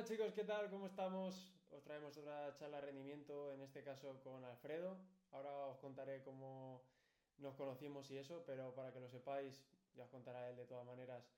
Buenas chicos, ¿qué tal? ¿Cómo estamos? Os traemos otra charla de rendimiento, en este caso con Alfredo. Ahora os contaré cómo nos conocimos y eso, pero para que lo sepáis, ya os contará él de todas maneras.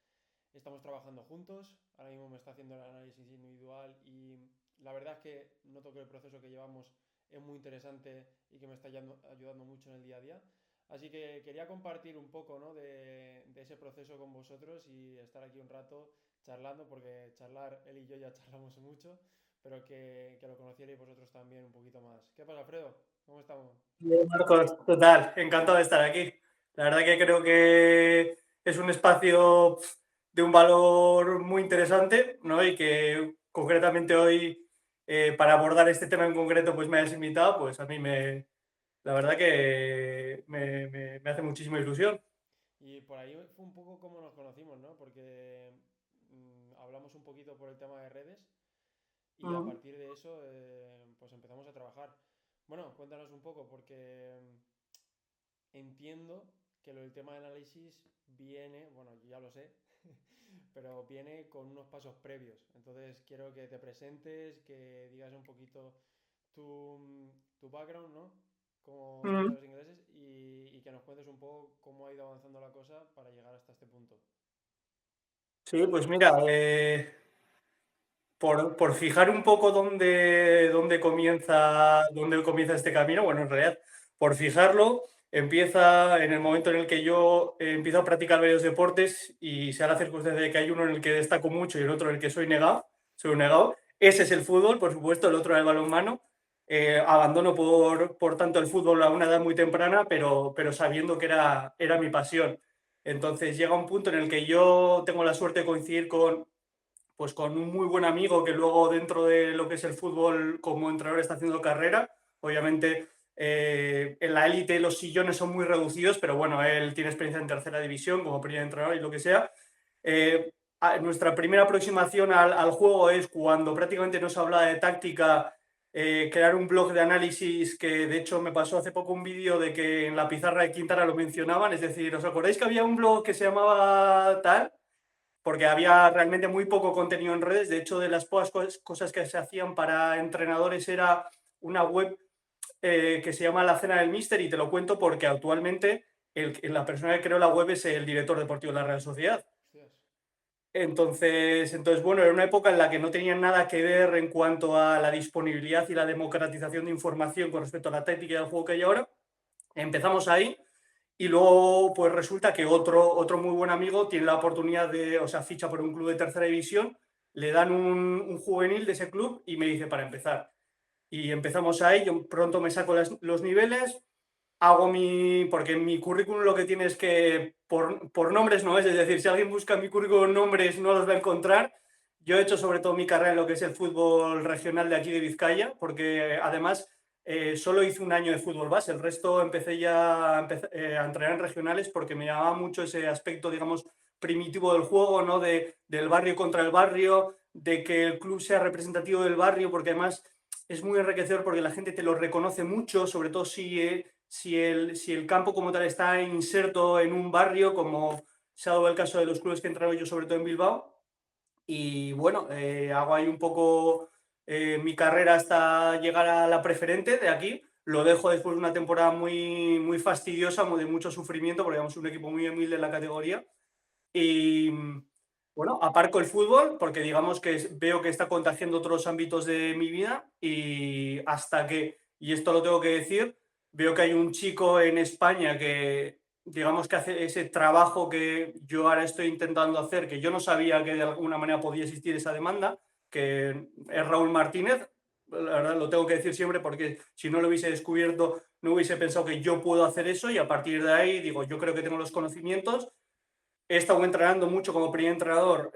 Estamos trabajando juntos, ahora mismo me está haciendo el análisis individual y la verdad es que noto que el proceso que llevamos es muy interesante y que me está ayudando mucho en el día a día. Así que quería compartir un poco, ¿no? de ese proceso con vosotros y estar aquí un rato charlando, porque charlar, él y yo ya charlamos mucho, pero que lo conocierais vosotros también un poquito más. ¿Qué pasa, Alfredo? ¿Cómo estamos? Bien, Marcos, total, encantado de estar aquí. La verdad que creo que es un espacio de un valor muy interesante, ¿no? Y que concretamente hoy, para abordar este tema en concreto, pues me hayas invitado, pues a mí la verdad que me hace muchísima ilusión. Y por ahí fue un poco como nos conocimos, ¿no? Porque hablamos un poquito por el tema de redes y a Ujú. partir de eso pues empezamos a trabajar. Bueno, cuéntanos un poco, porque entiendo que lo del tema de análisis viene, bueno, yo ya lo sé, pero viene con unos pasos previos. Entonces quiero que te presentes, que digas un poquito tu background, ¿no? Como tú Ujú. sabes ingleses y que nos cuentes un poco cómo ha ido avanzando la cosa para llegar hasta este punto. Sí, pues mira, por fijar un poco dónde comienza este camino, bueno, en realidad, por fijarlo, empieza en el momento en el que yo empiezo a practicar varios deportes y se da la circunstancia de que hay uno en el que destaco mucho y el otro en el que soy un negado. Ese es el fútbol, por supuesto, el otro es el balonmano. Abandono por tanto el fútbol a una edad muy temprana, pero sabiendo que era mi pasión. Entonces llega un punto en el que yo tengo la suerte de coincidir con un muy buen amigo que luego dentro de lo que es el fútbol como entrenador está haciendo carrera. Obviamente en la élite los sillones son muy reducidos, pero bueno, él tiene experiencia en tercera división como primer entrenador y lo que sea. Eh, Nuestra primera aproximación al juego es cuando prácticamente no se habla de táctica, crear un blog de análisis que de hecho me pasó hace poco un vídeo de que en la pizarra de Quintana lo mencionaban, es decir, ¿os acordáis que había un blog que se llamaba tal? Porque había realmente muy poco contenido en redes. De hecho, de las pocas cosas que se hacían para entrenadores era una web que se llama La Cena del Míster, y te lo cuento porque actualmente la persona que creó la web es el director deportivo de la Real Sociedad. Hostias. Entonces, bueno, era una época en la que no tenían nada que ver en cuanto a la disponibilidad y la democratización de información con respecto a la táctica del juego que hay ahora. Empezamos ahí y luego, pues resulta que otro muy buen amigo tiene la oportunidad o sea, ficha por un club de tercera división, le dan un juvenil de ese club y me dice para empezar. Y empezamos ahí, yo pronto me saco los niveles, porque en mi currículum lo que tiene es que por nombres no es decir, si alguien busca en mi currículum nombres no los va a encontrar. Yo he hecho sobre todo mi carrera en lo que es el fútbol regional de aquí de Vizcaya, porque además solo hice un año de fútbol base, el resto empecé ya a entrenar en regionales porque me llamaba mucho ese aspecto, digamos, primitivo del juego, ¿no? Del barrio contra el barrio, de que el club sea representativo del barrio, porque además es muy enriquecedor porque la gente te lo reconoce mucho, sobre todo si el campo como tal está inserto en un barrio, como se ha dado el caso de los clubes que he entrado yo, sobre todo en Bilbao. Y bueno, hago ahí un poco mi carrera hasta llegar a la preferente de aquí. Lo dejo después de una temporada muy, muy fastidiosa, de mucho sufrimiento, porque es un equipo muy humilde en la categoría. Y bueno, aparco el fútbol porque digamos que veo que está contagiando otros ámbitos de mi vida, y hasta que, y esto lo tengo que decir, veo que hay un chico en España que digamos que hace ese trabajo que yo ahora estoy intentando hacer, que yo no sabía que de alguna manera podía existir esa demanda, que es Raúl Martínez. La verdad lo tengo que decir siempre porque si no lo hubiese descubierto no hubiese pensado que yo puedo hacer eso, y a partir de ahí digo, yo creo que tengo los conocimientos. He estado entrenando mucho como primer entrenador.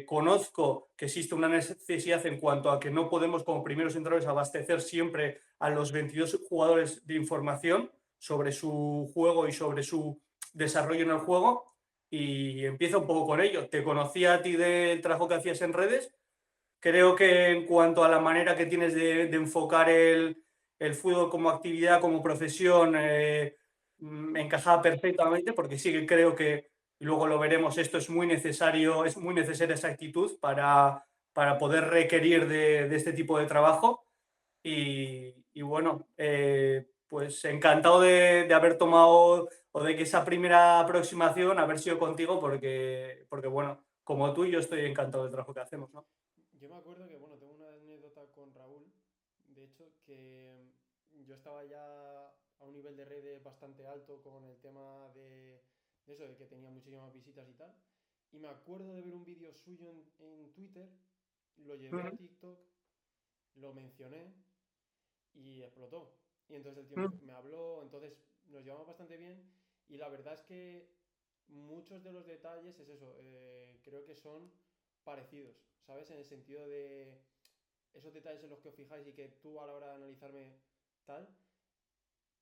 Conozco que existe una necesidad en cuanto a que no podemos como primeros entrenadores abastecer siempre a los 22 jugadores de información sobre su juego y sobre su desarrollo en el juego, y empiezo un poco con ello. Te conocí a ti del trabajo que hacías en redes. Creo que en cuanto a la manera que tienes de enfocar el fútbol como actividad, como profesión, me encajaba perfectamente, porque sí que creo que, y luego lo veremos, esto es muy necesario, es muy necesaria esa actitud para poder requerir de este tipo de trabajo. Y bueno, pues encantado de haber tomado o de que esa primera aproximación haber sido contigo porque bueno, como tú, yo estoy encantado del trabajo que hacemos, ¿no? Yo me acuerdo que, bueno, tengo una anécdota con Raúl, de hecho, que yo estaba ya a un nivel de redes bastante alto con el tema de eso, de que tenía muchísimas visitas y tal. Y me acuerdo de ver un vídeo suyo en Twitter, lo llevé a Ujú, TikTok, lo mencioné y explotó. Y entonces el tío ujú, me habló, entonces nos llevamos bastante bien y la verdad es que muchos de los detalles es eso, creo que son parecidos, ¿sabes? En el sentido de esos detalles en los que os fijáis y que tú a la hora de analizarme tal,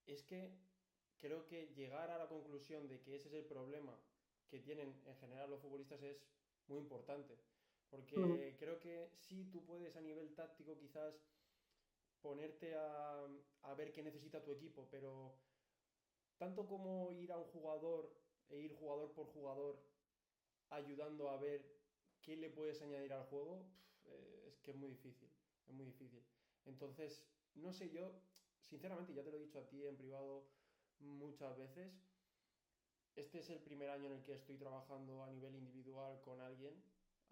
es que creo que llegar a la conclusión de que ese es el problema que tienen en general los futbolistas es muy importante. ujú. Porque creo que sí tú puedes a nivel táctico quizás ponerte a ver qué necesita tu equipo, pero tanto como ir a un jugador e ir jugador por jugador ayudando a ver qué le puedes añadir al juego, es que es muy difícil, es muy difícil. Entonces, no sé, yo, sinceramente, ya te lo he dicho a ti en privado muchas veces, este es el primer año en el que estoy trabajando a nivel individual con alguien,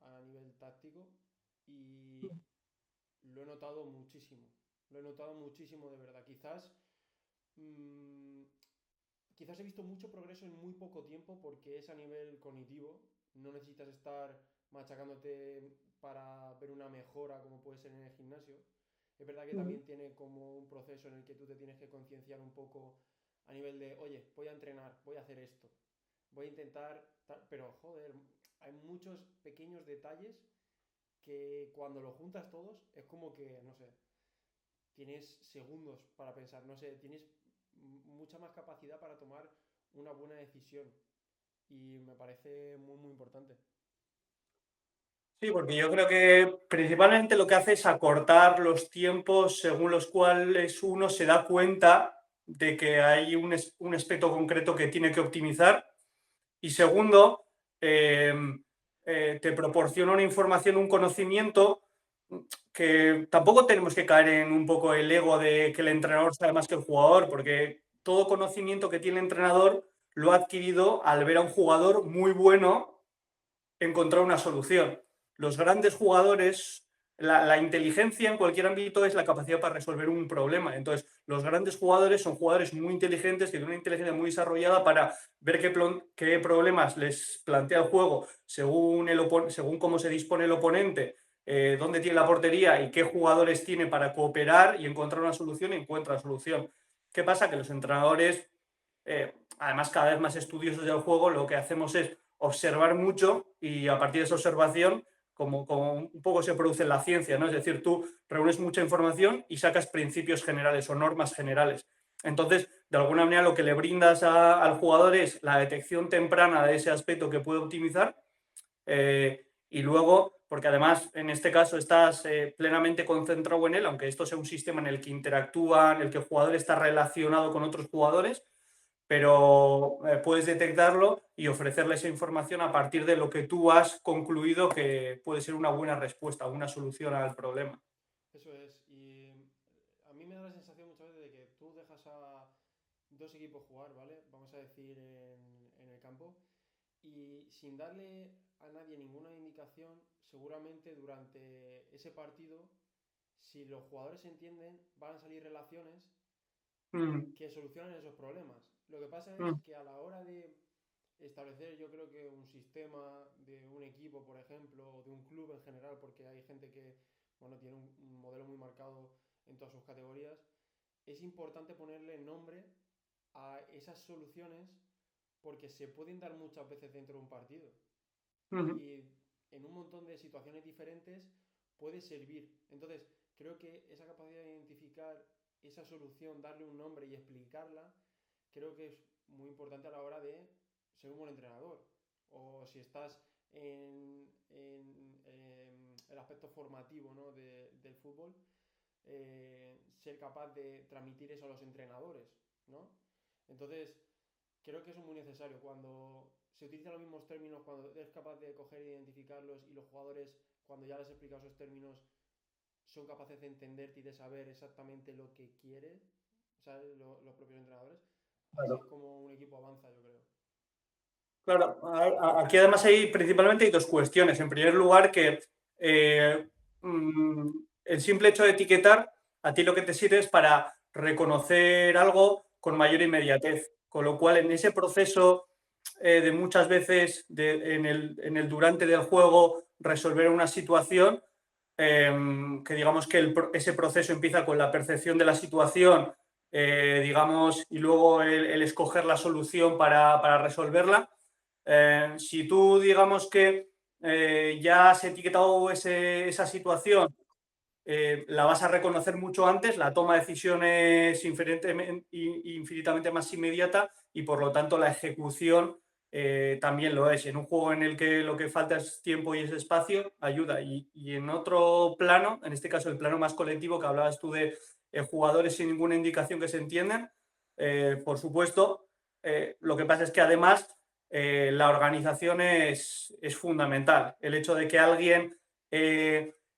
a nivel táctico, y lo he notado muchísimo, lo he notado muchísimo de verdad. Mmm, quizás he visto mucho progreso en muy poco tiempo porque es a nivel cognitivo. No necesitas estar machacándote para ver una mejora como puede ser en el gimnasio. Es verdad que Ujú. también tiene como un proceso en el que tú te tienes que concienciar un poco a nivel de, oye, voy a entrenar, voy a hacer esto, voy a intentar, pero joder, hay muchos pequeños detalles que cuando lo juntas todos es como que, no sé, tienes segundos para pensar, no sé, tienes mucha más capacidad para tomar una buena decisión y me parece muy, muy importante. Sí, porque yo creo que principalmente lo que hace es acortar los tiempos según los cuales uno se da cuenta de que hay un aspecto concreto que tiene que optimizar. Y segundo, eh, te proporciona una información, un conocimiento que tampoco tenemos que caer en un poco el ego de que el entrenador sabe más que el jugador, porque todo conocimiento que tiene el entrenador lo ha adquirido al ver a un jugador muy bueno encontrar una solución. Los grandes jugadores, la inteligencia en cualquier ámbito es la capacidad para resolver un problema. Entonces, los grandes jugadores son jugadores muy inteligentes, que tienen una inteligencia muy desarrollada para ver qué problemas les plantea el juego según cómo se dispone el oponente, dónde tiene la portería y qué jugadores tiene para cooperar y encontrar una solución y encuentra la solución. ¿Qué pasa? Que los entrenadores, además cada vez más estudiosos del juego, lo que hacemos es observar mucho y a partir de esa observación, como un poco se produce en la ciencia, ¿no? Es decir, tú reúnes mucha información y sacas principios generales o normas generales. Entonces, de alguna manera, lo que le brindas al jugador es la detección temprana de ese aspecto que puede optimizar y luego, porque además en este caso estás plenamente concentrado en él, aunque esto sea un sistema en el que interactúan, en el que el jugador está relacionado con otros jugadores, pero puedes detectarlo y ofrecerle esa información a partir de lo que tú has concluido que puede ser una buena respuesta, una solución al problema. Eso es, y a mí me da la sensación muchas veces de que tú dejas a dos equipos jugar, ¿vale? Vamos a decir en el campo, y sin darle a nadie ninguna indicación, seguramente durante ese partido, si los jugadores se entienden, van a salir relaciones Mm, que solucionan esos problemas. Lo que pasa es mm, que a la hora de establecer, yo creo que un sistema de un equipo, por ejemplo, o de un club en general, porque hay gente que, bueno, tiene un modelo muy marcado en todas sus categorías, es importante ponerle nombre a esas soluciones porque se pueden dar muchas veces dentro de un partido mm, y en un montón de situaciones diferentes puede servir. Entonces, creo que esa capacidad de identificar esa solución, darle un nombre y explicarla, creo que es muy importante a la hora de ser un buen entrenador. O si estás en el aspecto formativo, ¿no? del fútbol, ser capaz de transmitir eso a los entrenadores, ¿no? Entonces, creo que eso es muy necesario. Cuando se utilizan los mismos términos, cuando eres capaz de coger e identificarlos y los jugadores cuando ya les he explicado esos términos, son capaces de entenderte y de saber exactamente lo que quiere, ¿sabes? Los propios entrenadores. Así es Claro. como un equipo avanza, yo creo. Claro, aquí además principalmente hay dos cuestiones. En primer lugar, que eh, el simple hecho de etiquetar a ti lo que te sirve es para reconocer algo con mayor inmediatez. Con lo cual, en ese proceso de muchas veces en el durante del juego resolver una situación, que digamos que ese proceso empieza con la percepción de la situación, digamos, y luego el escoger la solución para resolverla. Si tú, digamos que ya has etiquetado esa situación, la vas a reconocer mucho antes, la toma de decisiones infinitamente más inmediata y por lo tanto la ejecución también lo es. En un juego en el que lo que falta es tiempo y es espacio, ayuda. Y en otro plano, en este caso el plano más colectivo que hablabas tú de jugadores sin ninguna indicación que se entiendan, por supuesto, lo que pasa es que además la organización es fundamental. El hecho de que alguien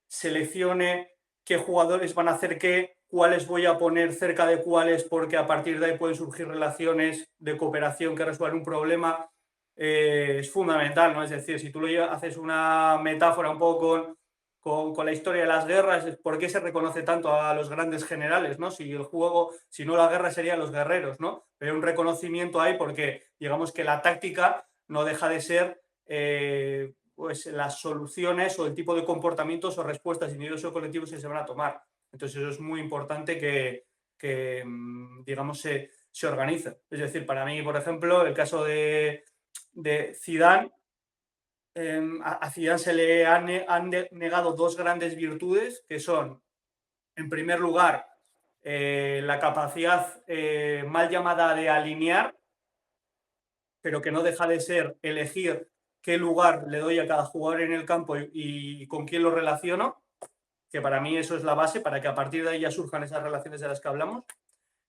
seleccione qué jugadores van a hacer qué, cuáles voy a poner cerca de cuáles, porque a partir de ahí pueden surgir relaciones de cooperación que resuelvan un problema, es fundamental, ¿no? Es decir, si tú haces una metáfora un poco con la historia de las guerras, ¿por qué se reconoce tanto a los grandes generales, ¿no? Si el juego, si no la guerra serían los guerreros, ¿no? Pero hay un reconocimiento ahí porque digamos que la táctica no deja de ser pues las soluciones o el tipo de comportamientos o respuestas individuales o colectivos que se van a tomar. Entonces eso es muy importante que digamos, se organice. Es decir, para mí, por ejemplo, el caso de Zidane, a Zidane se le han negado dos grandes virtudes, que son, en primer lugar, la capacidad mal llamada de alinear, pero que no deja de ser elegir qué lugar le doy a cada jugador en el campo y con quién lo relaciono, que para mí eso es la base para que a partir de ahí ya surjan esas relaciones de las que hablamos.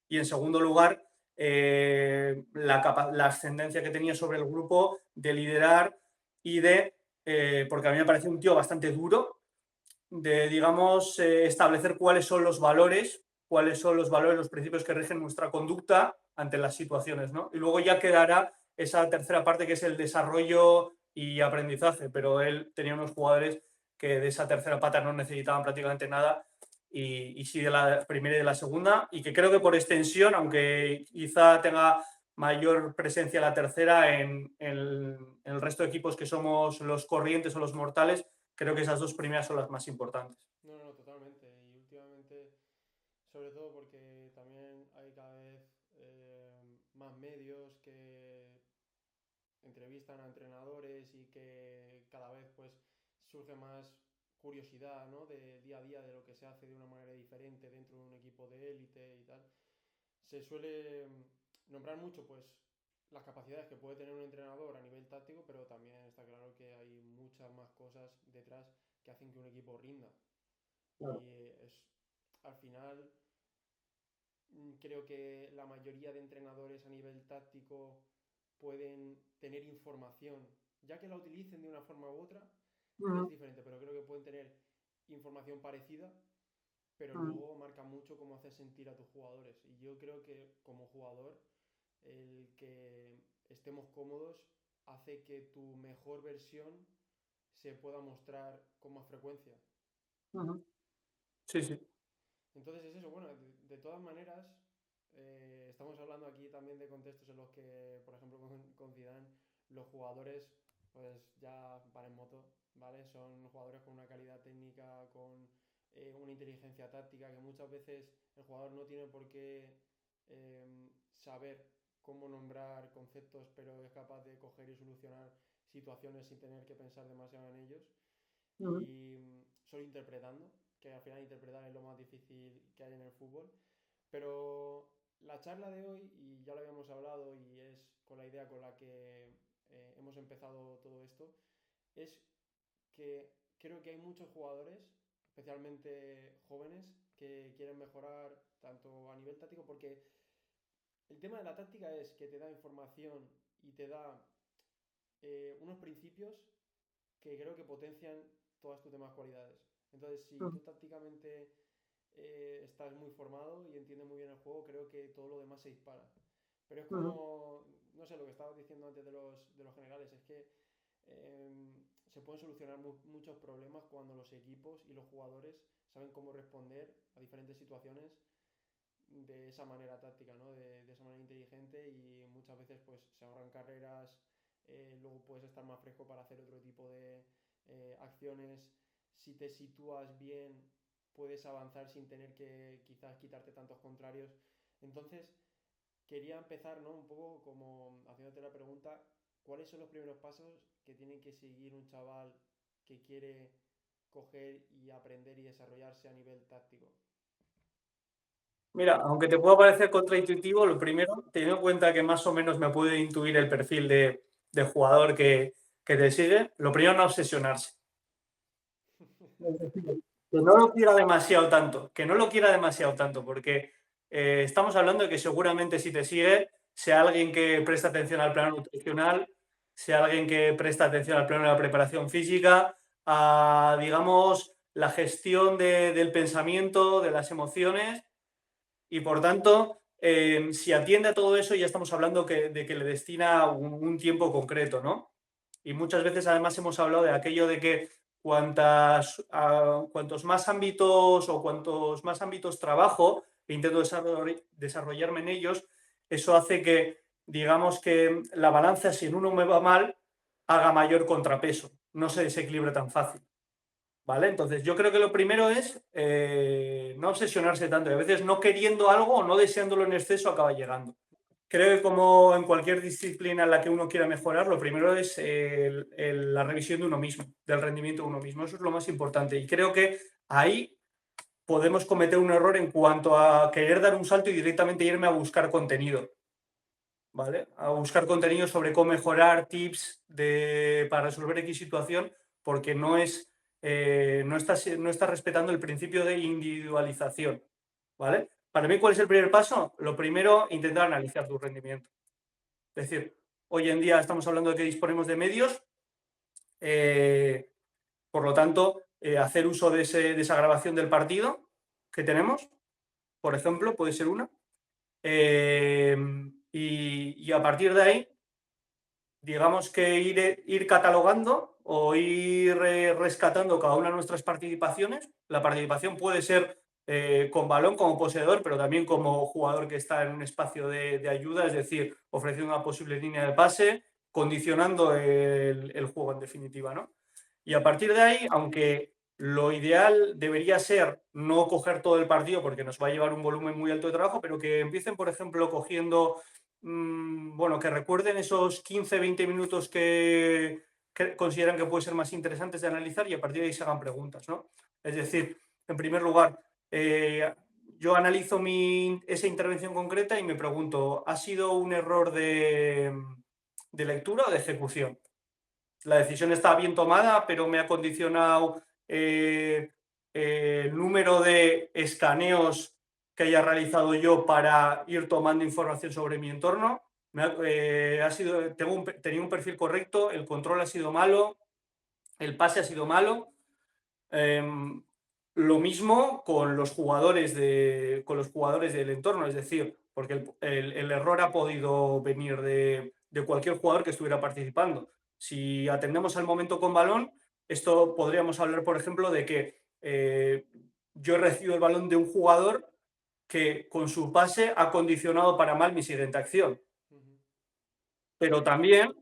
Y en segundo lugar, la ascendencia que tenía sobre el grupo de liderar y porque a mí me parece un tío bastante duro, de, digamos, establecer cuáles son los valores, los principios que rigen nuestra conducta ante las situaciones, ¿no? Y luego ya quedará esa tercera parte que es el desarrollo y aprendizaje, pero él tenía unos jugadores que de esa tercera pata no necesitaban prácticamente nada y sí de la primera y de la segunda, y que creo que por extensión, aunque quizá tenga mayor presencia la tercera en el resto de equipos que somos los corrientes o los mortales, creo que esas dos primeras son las más importantes. No, no, no, totalmente. Y últimamente, sobre todo porque también hay cada vez más medios que entrevistan a entrenadores y que cada vez pues surge más curiosidad, ¿no? De día a día de lo que se hace de una manera diferente dentro de un equipo de élite y tal. Se suele nombrar mucho pues las capacidades que puede tener un entrenador a nivel táctico, pero también está claro que hay muchas más cosas detrás que hacen que un equipo rinda. Claro. Y al final creo que la mayoría de entrenadores a nivel táctico pueden tener información, ya que la utilicen de una forma u otra, es diferente, pero creo que pueden tener información parecida, pero luego marca mucho cómo hacer sentir a tus jugadores. Y yo creo que como jugador, el que estemos cómodos hace que tu mejor versión se pueda mostrar con más frecuencia. Sí, sí. Entonces es eso, bueno, de todas maneras, estamos hablando aquí también de contextos en los que, por ejemplo, con Zidane, los jugadores pues ya van en moto, ¿vale? Son jugadores con una calidad técnica, con una inteligencia táctica, que muchas veces el jugador no tiene por qué saber cómo nombrar conceptos, pero es capaz de coger y solucionar situaciones sin tener que pensar demasiado en ellos y solo interpretando, que al final interpretar es lo más difícil que hay en el fútbol. Pero la charla de hoy, y ya lo habíamos hablado y es con la idea con la que hemos empezado todo esto, es que creo que hay muchos jugadores, especialmente jóvenes, que quieren mejorar tanto a nivel táctico, porque el tema de la táctica es que te da información y te da unos principios que creo que potencian todas tus demás cualidades. Entonces, si tú tácticamente estás muy formado y entiendes muy bien el juego, creo que todo lo demás se dispara. Pero es como, no sé, lo que estabas diciendo antes de los generales, es que se pueden solucionar muchos problemas cuando los equipos y los jugadores saben cómo responder a diferentes situaciones de esa manera táctica, ¿no? De esa manera inteligente, y muchas veces pues se ahorran carreras, luego puedes estar más fresco para hacer otro tipo de acciones. Si te sitúas bien, puedes avanzar sin tener que quizás quitarte tantos contrarios. Entonces, quería empezar, ¿no? Un poco como haciéndote la pregunta, ¿cuáles son los primeros pasos que tiene que seguir un chaval que quiere coger y aprender y desarrollarse a nivel táctico? Mira, aunque te pueda parecer contraintuitivo, lo primero, teniendo en cuenta que más o menos me puede intuir el perfil de jugador que te sigue, lo primero, no obsesionarse. Es decir, que no lo quiera demasiado tanto, que no lo quiera demasiado tanto, porque estamos hablando de que seguramente si te sigue, sea alguien que presta atención al plano nutricional, sea alguien que presta atención al plano de la preparación física, a, digamos, la gestión del pensamiento, de las emociones, y por tanto, si atiende a todo eso, ya estamos hablando de que le destina un tiempo concreto, ¿no? Y muchas veces además hemos hablado de aquello de que cuantos más ámbitos o cuantos más ámbitos trabajo e intento desarrollarme en ellos, eso hace que, digamos que la balanza, si en uno me va mal, haga mayor contrapeso, no se desequilibre tan fácil. ¿Vale? Entonces, yo creo que lo primero es no obsesionarse tanto. Y a veces no queriendo algo o no deseándolo en exceso acaba llegando. Creo que como en cualquier disciplina en la que uno quiera mejorar, lo primero es la revisión de uno mismo, del rendimiento de uno mismo. Eso es lo más importante. Y creo que ahí podemos cometer un error en cuanto a querer dar un salto y directamente irme a buscar contenido. ¿Vale? A buscar contenido sobre cómo mejorar, tips para resolver X situación, porque no está respetando el principio de individualización. ¿Vale? Para mí, ¿cuál es el primer paso? Lo primero, intentar analizar tu rendimiento. Es decir, hoy en día estamos hablando de que disponemos de medios, por lo tanto, hacer uso de esa grabación del partido que tenemos, por ejemplo, puede ser una. Y a partir de ahí, digamos que ir catalogando o ir rescatando cada una de nuestras participaciones. La participación puede ser con balón como poseedor, pero también como jugador que está en un espacio de ayuda, es decir, ofreciendo una posible línea de pase, condicionando el juego en definitiva, ¿no? Y a partir de ahí, aunque lo ideal debería ser no coger todo el partido porque nos va a llevar un volumen muy alto de trabajo, pero que empiecen, por ejemplo, cogiendo, bueno, que recuerden esos 15-20 minutos que consideran que pueden ser más interesantes de analizar, y a partir de ahí se hagan preguntas, ¿no? Es decir, en primer lugar, yo analizo esa intervención concreta y me pregunto, ¿ha sido un error de lectura o de ejecución? La decisión está bien tomada, pero me ha condicionado el número de escaneos que haya realizado yo para ir tomando información sobre mi entorno. Tenía un perfil correcto, el control ha sido malo, el pase ha sido malo. Lo mismo con los jugadores del entorno, es decir, porque el error ha podido venir de cualquier jugador que estuviera participando. Si atendemos al momento con balón, esto podríamos hablar, por ejemplo, de que yo recibo el balón de un jugador que con su pase ha condicionado para mal mi siguiente acción. Pero también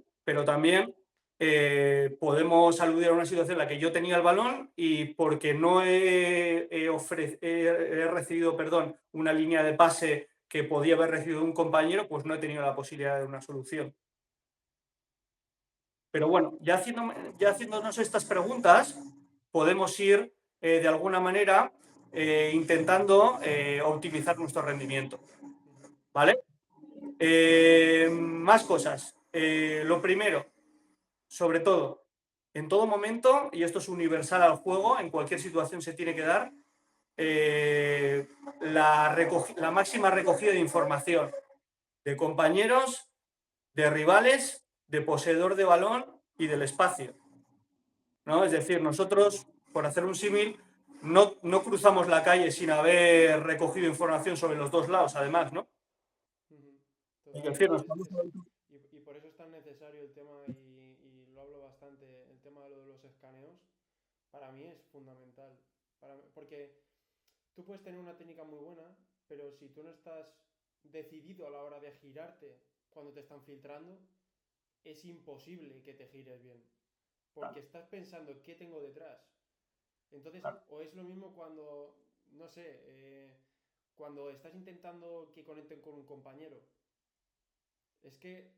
podemos aludir a una situación en la que yo tenía el balón y porque no he recibido, una línea de pase que podía haber recibido un compañero, pues no he tenido la posibilidad de una solución. Pero bueno, ya haciéndonos estas preguntas, podemos ir de alguna manera intentando optimizar nuestro rendimiento. ¿Vale? Más cosas. Lo primero, sobre todo, en todo momento, y esto es universal al juego, en cualquier situación se tiene que dar, la máxima recogida de información de compañeros, de rivales, de poseedor de balón y del espacio. ¿no? Es decir, nosotros, por hacer un símil, no cruzamos la calle sin haber recogido información sobre los dos lados, además, ¿no? Ujú. Es decir, Totalmente. Y por eso es tan necesario el tema, y lo hablo bastante, el tema de lo de los escaneos, para mí es fundamental. Porque tú puedes tener una técnica muy buena, pero si tú no estás decidido a la hora de girarte cuando te están filtrando, es imposible que te gires bien. Porque estás pensando qué tengo detrás. Entonces, o es lo mismo cuando, no sé, cuando estás intentando que conecten con un compañero. Es que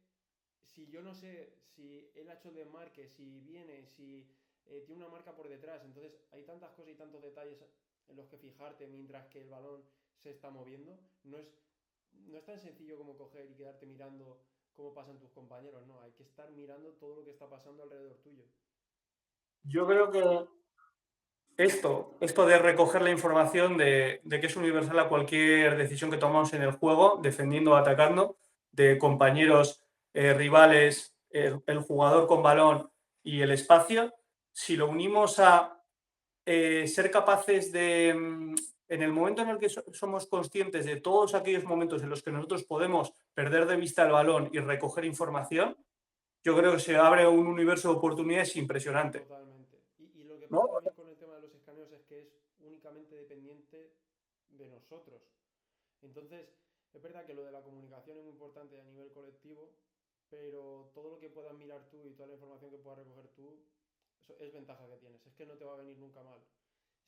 si yo no sé si él ha hecho el desmarque, si viene, si tiene una marca por detrás, entonces hay tantas cosas y tantos detalles en los que fijarte mientras que el balón se está moviendo. No es tan sencillo como coger y quedarte mirando cómo pasan tus compañeros, no, hay que estar mirando todo lo que está pasando alrededor tuyo. yo creo que esto de recoger la información de que es universal a cualquier decisión que tomamos en el juego, defendiendo o atacando, de compañeros, rivales, el jugador con balón y el espacio, si lo unimos a ser capaces de, en el momento en el que somos conscientes de todos aquellos momentos en los que nosotros podemos perder de vista el balón y recoger información, yo creo que se abre un universo de oportunidades impresionante, Totalmente. Y lo que pasa ¿no? también con el tema de los escaneos es que es únicamente dependiente de nosotros. Entonces, es verdad que lo de la comunicación es muy importante a nivel colectivo, pero todo lo que puedas mirar tú y toda la información que puedas recoger tú, eso es ventaja que tienes. Es que no te va a venir nunca mal.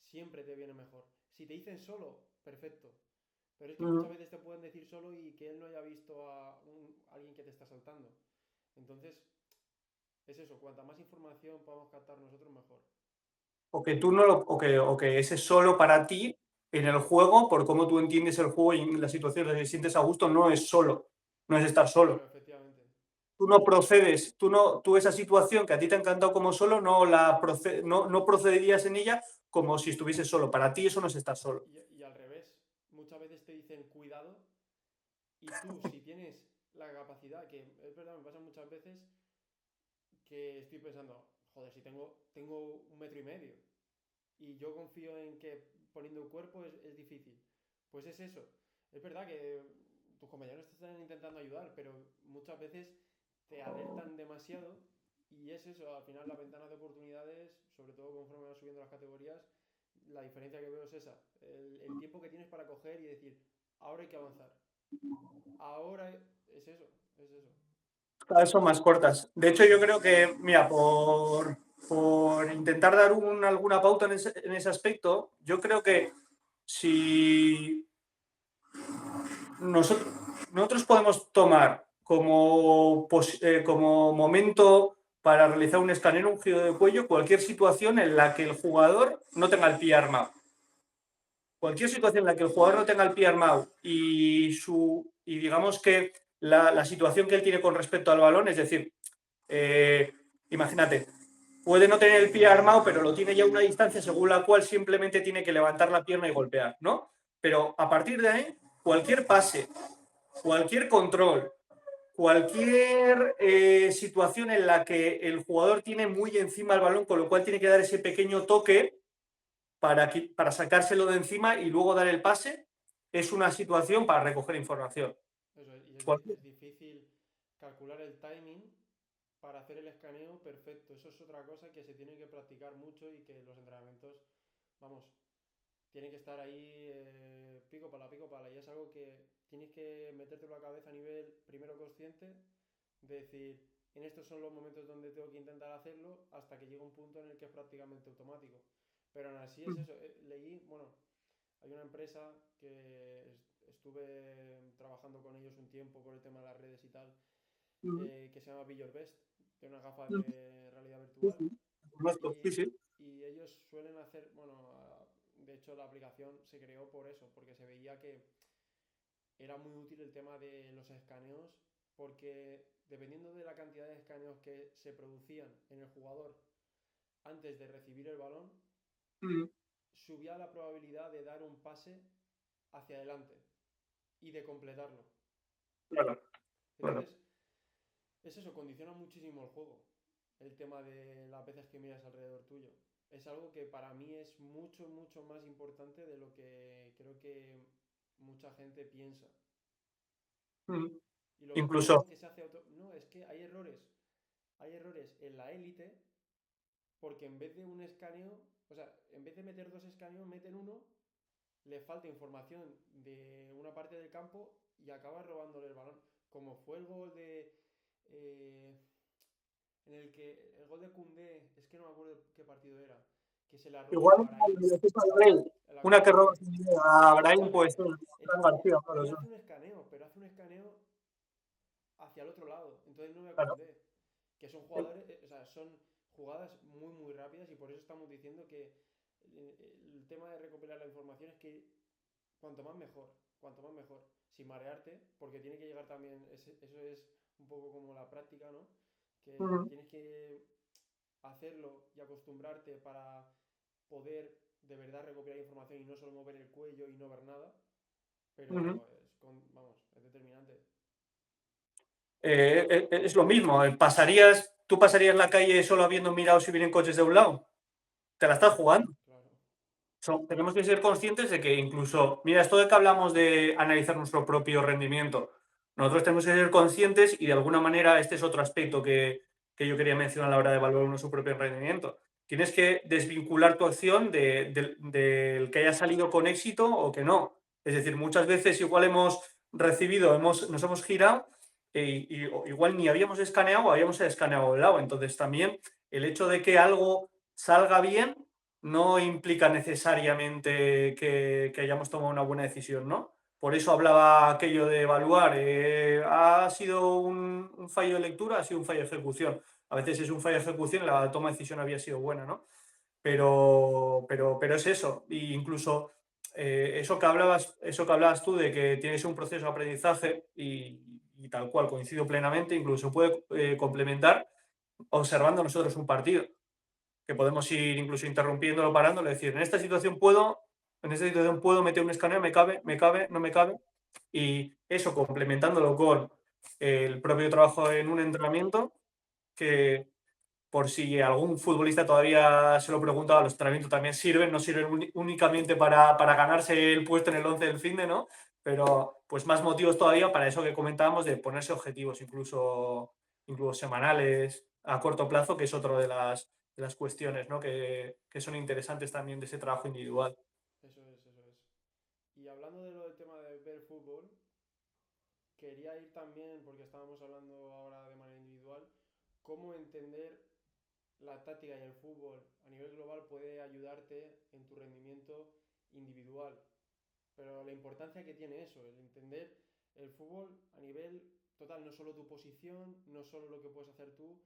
Siempre te viene mejor. Si te dicen solo, perfecto. Pero es que muchas veces te pueden decir solo y que él no haya visto a alguien que te está saltando. Entonces, es eso, cuanta más información podamos captar nosotros, mejor. O que tú no lo, o que ese solo para ti en el juego, por cómo tú entiendes el juego y en las situaciones en las que te sientes a gusto, no es solo, no es estar Claro, solo. efectivamente. Tú no procedes, tú esa situación que a ti te ha encantado como solo, no procederías en ella como si estuvieses solo. Para ti eso no es estar solo. Y al revés, muchas veces te dicen cuidado y tú, si tienes la capacidad, que es verdad, me pasa muchas veces que estoy pensando, joder, si tengo 1,5 metros y yo confío en que poniendo el cuerpo es difícil. Pues es eso. Es verdad que tus compañeros te están intentando ayudar, pero muchas veces te alertan demasiado y es eso. Al final las ventanas de oportunidades, sobre todo conforme vas subiendo las categorías, la diferencia que veo es esa. El tiempo que tienes para coger y decir, ahora hay que avanzar. Ahora es eso, es eso. Cada vez son más cortas. De hecho, yo creo que, mira, por intentar dar alguna pauta en ese aspecto, yo creo que si nosotros, nosotros podemos tomar como momento para realizar un escaneo, un giro de cuello, cualquier situación en la que el jugador no tenga el pie armado. Cualquier situación en la que el jugador no tenga el pie armado y digamos que la situación que él tiene con respecto al balón, es decir, eh, imagínate, puede no tener el pie armado, pero lo tiene ya a una distancia según la cual simplemente tiene que levantar la pierna y golpear, ¿no? Pero a partir de ahí, cualquier pase, cualquier control, cualquier situación en la que el jugador tiene muy encima el balón, con lo cual tiene que dar ese pequeño toque para sacárselo de encima y luego dar el pase, es una situación para recoger información. Eso es, y es difícil calcular el timing para hacer el escaneo perfecto. Eso es otra cosa que se tiene que practicar mucho y que los entrenamientos, vamos, tienen que estar ahí pico pala. Y es algo que tienes que metértelo a la cabeza a nivel primero consciente, de decir, en estos son los momentos donde tengo que intentar hacerlo hasta que llega un punto en el que es prácticamente automático. Pero aún así es eso. Leí, bueno, hay una empresa que estuve trabajando con ellos un tiempo por el tema de las redes y tal, que se llama Be Your Best, tiene unas gafas de realidad virtual Sí, y, sí. y ellos suelen hacer, bueno, de hecho la aplicación se creó por eso, porque se veía que era muy útil el tema de los escaneos, porque dependiendo de la cantidad de escaneos que se producían en el jugador antes de recibir el balón, subía la probabilidad de dar un pase hacia adelante y de completarlo. Claro, claro. Entonces, es eso, condiciona muchísimo el juego. el tema de las veces que miras alrededor tuyo. Es algo que para mí es mucho, mucho más importante de lo que creo que mucha gente piensa. Mm. Y lo que tú dices Incluso, que se hace auto... No, es que hay errores en la élite porque en vez de un escaneo, o sea, en vez de meter dos escaneos, meten uno, le falta información de una parte del campo y acaba robándole el balón. Como fue el gol de... eh, en el que el gol de Koundé, es que no me acuerdo qué partido era, que se la roba igual a Brahim en la una Copa que del roba Rey. a Brahim, pues Escúchame, Fran García, claro, él eso, hace un escaneo, pero hace un escaneo hacia el otro lado. Entonces no me claro. Koundé, que son jugadores, o sea, son jugadas muy, muy rápidas y por eso estamos diciendo que el tema de recopilar la información es que cuanto más mejor, cuanto más mejor, sin marearte, porque tiene que llegar también, eso es un poco como la práctica, ¿no? Que Ujú, tienes que hacerlo y acostumbrarte para poder de verdad recopilar información y no solo mover el cuello y no ver nada, ujú. pero vamos, es determinante. Es lo mismo, tú pasarías la calle solo habiendo mirado si vienen coches de un lado, te la estás jugando. Claro. Tenemos que ser conscientes de que incluso, mira, esto de que hablamos de analizar nuestro propio rendimiento, nosotros tenemos que ser conscientes y de alguna manera este es otro aspecto que yo quería mencionar a la hora de evaluar uno su propio rendimiento. Tienes que desvincular tu acción del que haya salido con éxito o que no. Es decir, muchas veces igual hemos recibido, nos hemos girado o igual ni habíamos escaneado o habíamos escaneado el lado. Entonces también el hecho de que algo salga bien no implica necesariamente que hayamos tomado una buena decisión, ¿no? Por eso hablaba aquello de evaluar. ¿Ha sido un fallo de lectura? ¿Ha sido un fallo de ejecución? A veces es un fallo de ejecución y la toma de decisión había sido buena, ¿no? Pero es eso. E incluso eso que hablabas tú de que tienes un proceso de aprendizaje y tal cual, coincido plenamente, incluso puede complementar observando nosotros un partido que podemos ir incluso interrumpiéndolo, parándolo, decir, en esta situación puedo meter un escaneo, me cabe, no me cabe, y eso complementándolo con el propio trabajo en un entrenamiento, que por si algún futbolista todavía se lo preguntaba, los entrenamientos también sirven, no sirven únicamente para ganarse el puesto en el 11 del finde, ¿no? Pero pues más motivos todavía para eso que comentábamos de ponerse objetivos, incluso semanales, a corto plazo, que es otra de las cuestiones, ¿no? Que son interesantes también de ese trabajo individual. Eso es, eso es. Y hablando de lo del tema de ver fútbol, quería ir también, porque estábamos hablando ahora de manera individual, cómo entender la táctica y el fútbol a nivel global puede ayudarte en tu rendimiento individual. Pero la importancia que tiene eso, el entender el fútbol a nivel total, no solo tu posición, no solo lo que puedes hacer tú,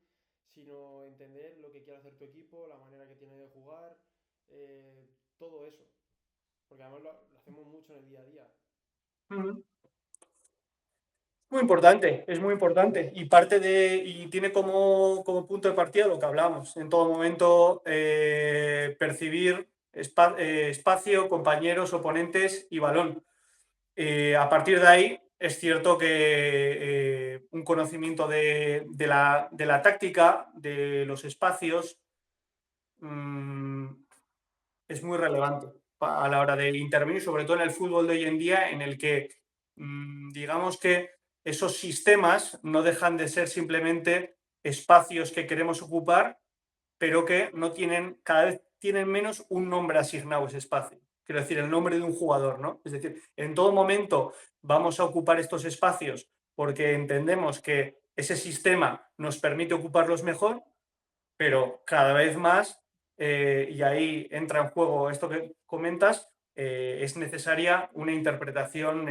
sino entender lo que quiere hacer tu equipo, la manera que tiene de jugar, todo eso. Porque además lo hacemos mucho en el día a día. Ujú. Muy importante, es muy importante. Y tiene como punto de partida lo que hablamos. En todo momento, percibir espacio, compañeros, oponentes y balón. A partir de ahí, es cierto que un conocimiento de la táctica, de los espacios, mm, es muy relevante a la hora de intervenir, sobre todo en el fútbol de hoy en día, en el que digamos que esos sistemas no dejan de ser simplemente espacios que queremos ocupar, pero que no tienen, cada vez tienen menos un nombre asignado a ese espacio. Quiero decir, el nombre de un jugador, ¿no? Es decir, en todo momento vamos a ocupar estos espacios porque entendemos que ese sistema nos permite ocuparlos mejor, pero cada vez más, y ahí entra en juego esto que comentas, es necesaria una interpretación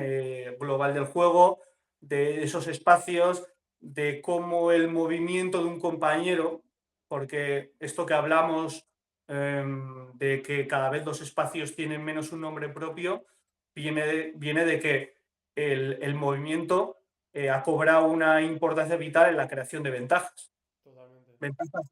global del juego, de esos espacios, de cómo el movimiento de un compañero, porque esto que hablamos de que cada vez los espacios tienen menos un nombre propio, viene de que el movimiento ha cobrado una importancia vital en la creación de ventajas. Totalmente.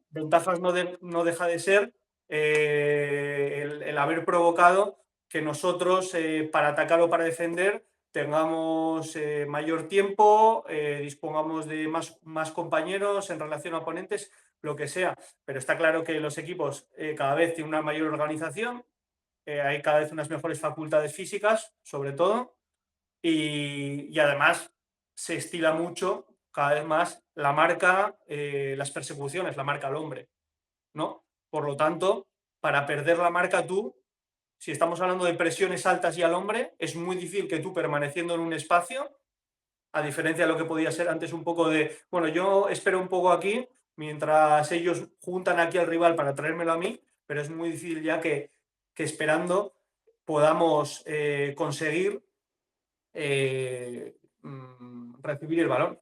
Ventajas no deja de ser el haber provocado que nosotros, para atacar o para defender, tengamos mayor tiempo, dispongamos de más compañeros en relación a oponentes, lo que sea, pero está claro que los equipos cada vez tienen una mayor organización, hay cada vez unas mejores facultades físicas, sobre todo, y además se estila mucho cada vez más la marca, las persecuciones, la marca al hombre, ¿no? Por lo tanto, para perder la marca tú, si estamos hablando de presiones altas y al hombre, es muy difícil que tú permaneciendo en un espacio, a diferencia de lo que podía ser antes un poco de, bueno, yo espero un poco aquí mientras ellos juntan aquí al rival para traérmelo a mí, pero es muy difícil ya que esperando podamos conseguir recibir el balón.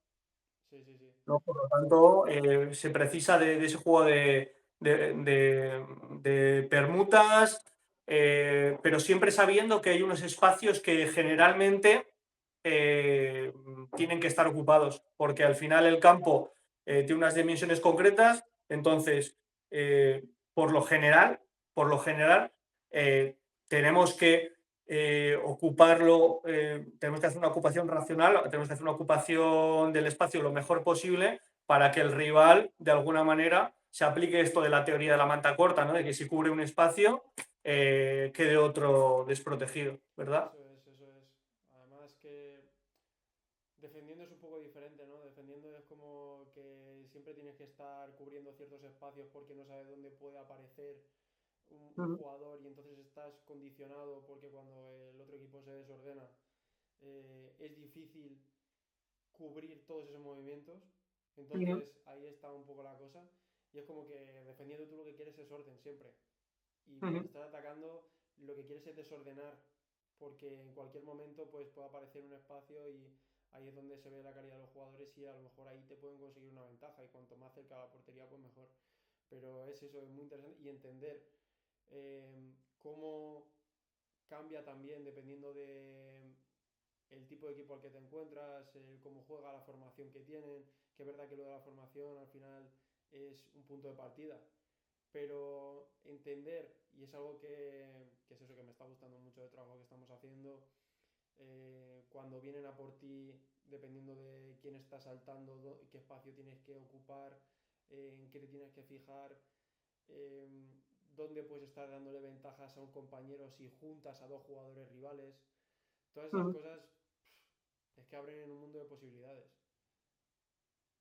Sí, sí, sí. ¿No? Por lo tanto, se precisa de ese juego de permutas, pero siempre sabiendo que hay unos espacios que generalmente eh, tienen que estar ocupados, porque al final el campo tiene unas dimensiones concretas, entonces, por lo general tenemos que ocuparlo, tenemos que hacer una ocupación racional, tenemos que hacer una ocupación del espacio lo mejor posible para que el rival, de alguna manera, se aplique esto de la teoría de la manta corta, ¿no? De que si cubre un espacio, quede otro desprotegido, ¿verdad? Eso es, eso es. Además que defendiendo es un poco diferente, ¿no? Defendiendo es como que siempre tienes que estar cubriendo ciertos espacios porque no sabes dónde puede aparecer un Ujú, jugador y entonces estás condicionado porque cuando el otro equipo se desordena es difícil cubrir todos esos movimientos. ujú, Entonces ahí está un poco la cosa. Y es como que defendiendo tú lo que quieres es orden siempre. Y cuando ujú, estás atacando lo que quieres es desordenar. Porque en cualquier momento pues puede aparecer un espacio y ahí es donde se ve la calidad de los jugadores y a lo mejor ahí te pueden conseguir una ventaja. Y cuanto más cerca de la portería pues mejor. Pero es eso, es muy interesante. Y entender cómo cambia también dependiendo de el tipo de equipo al que te encuentras, cómo juega, la formación que tienen, que es verdad que lo de la formación al final es un punto de partida, pero entender, y es algo que es eso que me está gustando mucho del trabajo que estamos haciendo, cuando vienen a por ti, dependiendo de quién está saltando, qué espacio tienes que ocupar, en qué te tienes que fijar, eh, dónde puedes estar dándole ventajas a un compañero si juntas a dos jugadores rivales. Todas esas ujú. cosas es que abren un mundo de posibilidades.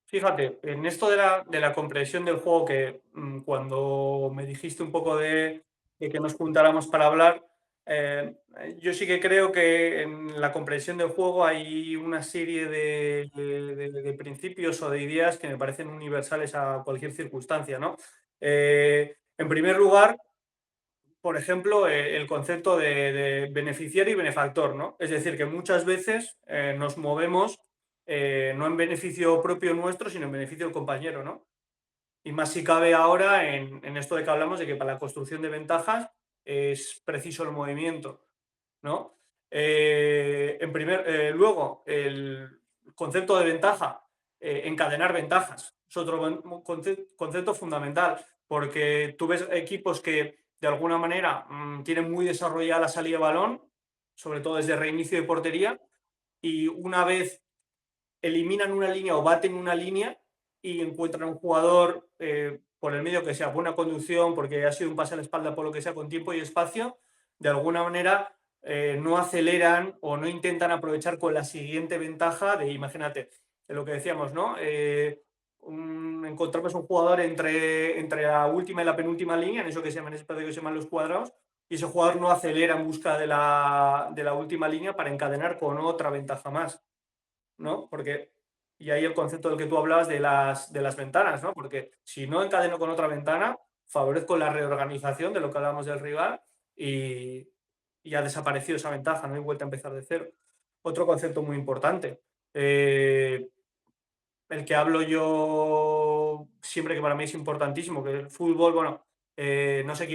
Fíjate, en esto de la comprensión del juego, que cuando me dijiste un poco de que nos juntáramos para hablar, yo sí que creo que en la comprensión del juego hay una serie de principios o de ideas que me parecen universales a cualquier circunstancia, ¿no? En primer lugar, por ejemplo, el concepto de beneficiario y benefactor, ¿no? Es decir, que muchas veces nos movemos no en beneficio propio nuestro, sino en beneficio del compañero, ¿no? Y más si cabe ahora en esto de que hablamos de que para la construcción de ventajas es preciso el movimiento, ¿no? Luego, el concepto de ventaja, encadenar ventajas, es otro concepto fundamental, porque tú ves equipos que de alguna manera tienen muy desarrollada la salida de balón, sobre todo desde reinicio de portería, y una vez eliminan una línea o baten una línea y encuentran un jugador por el medio que sea, buena conducción, porque ha sido un pase a la espalda por lo que sea, con tiempo y espacio, de alguna manera no aceleran o no intentan aprovechar con la siguiente ventaja de, imagínate, lo que decíamos, ¿no? Encontramos un jugador entre la última y la penúltima línea, en eso que se llaman, que se llaman los cuadrados, y ese jugador no acelera en busca de la última línea para encadenar con otra ventaja más. ¿No? Porque, y ahí el concepto del que tú hablabas de las ventanas, ¿no? Porque si no encadeno con otra ventana, favorezco la reorganización de lo que hablábamos del rival y ha desaparecido esa ventaja, no hay vuelta a empezar de cero. Otro concepto muy importante, el que hablo yo siempre, que para mí es importantísimo, que el fútbol, bueno, no sé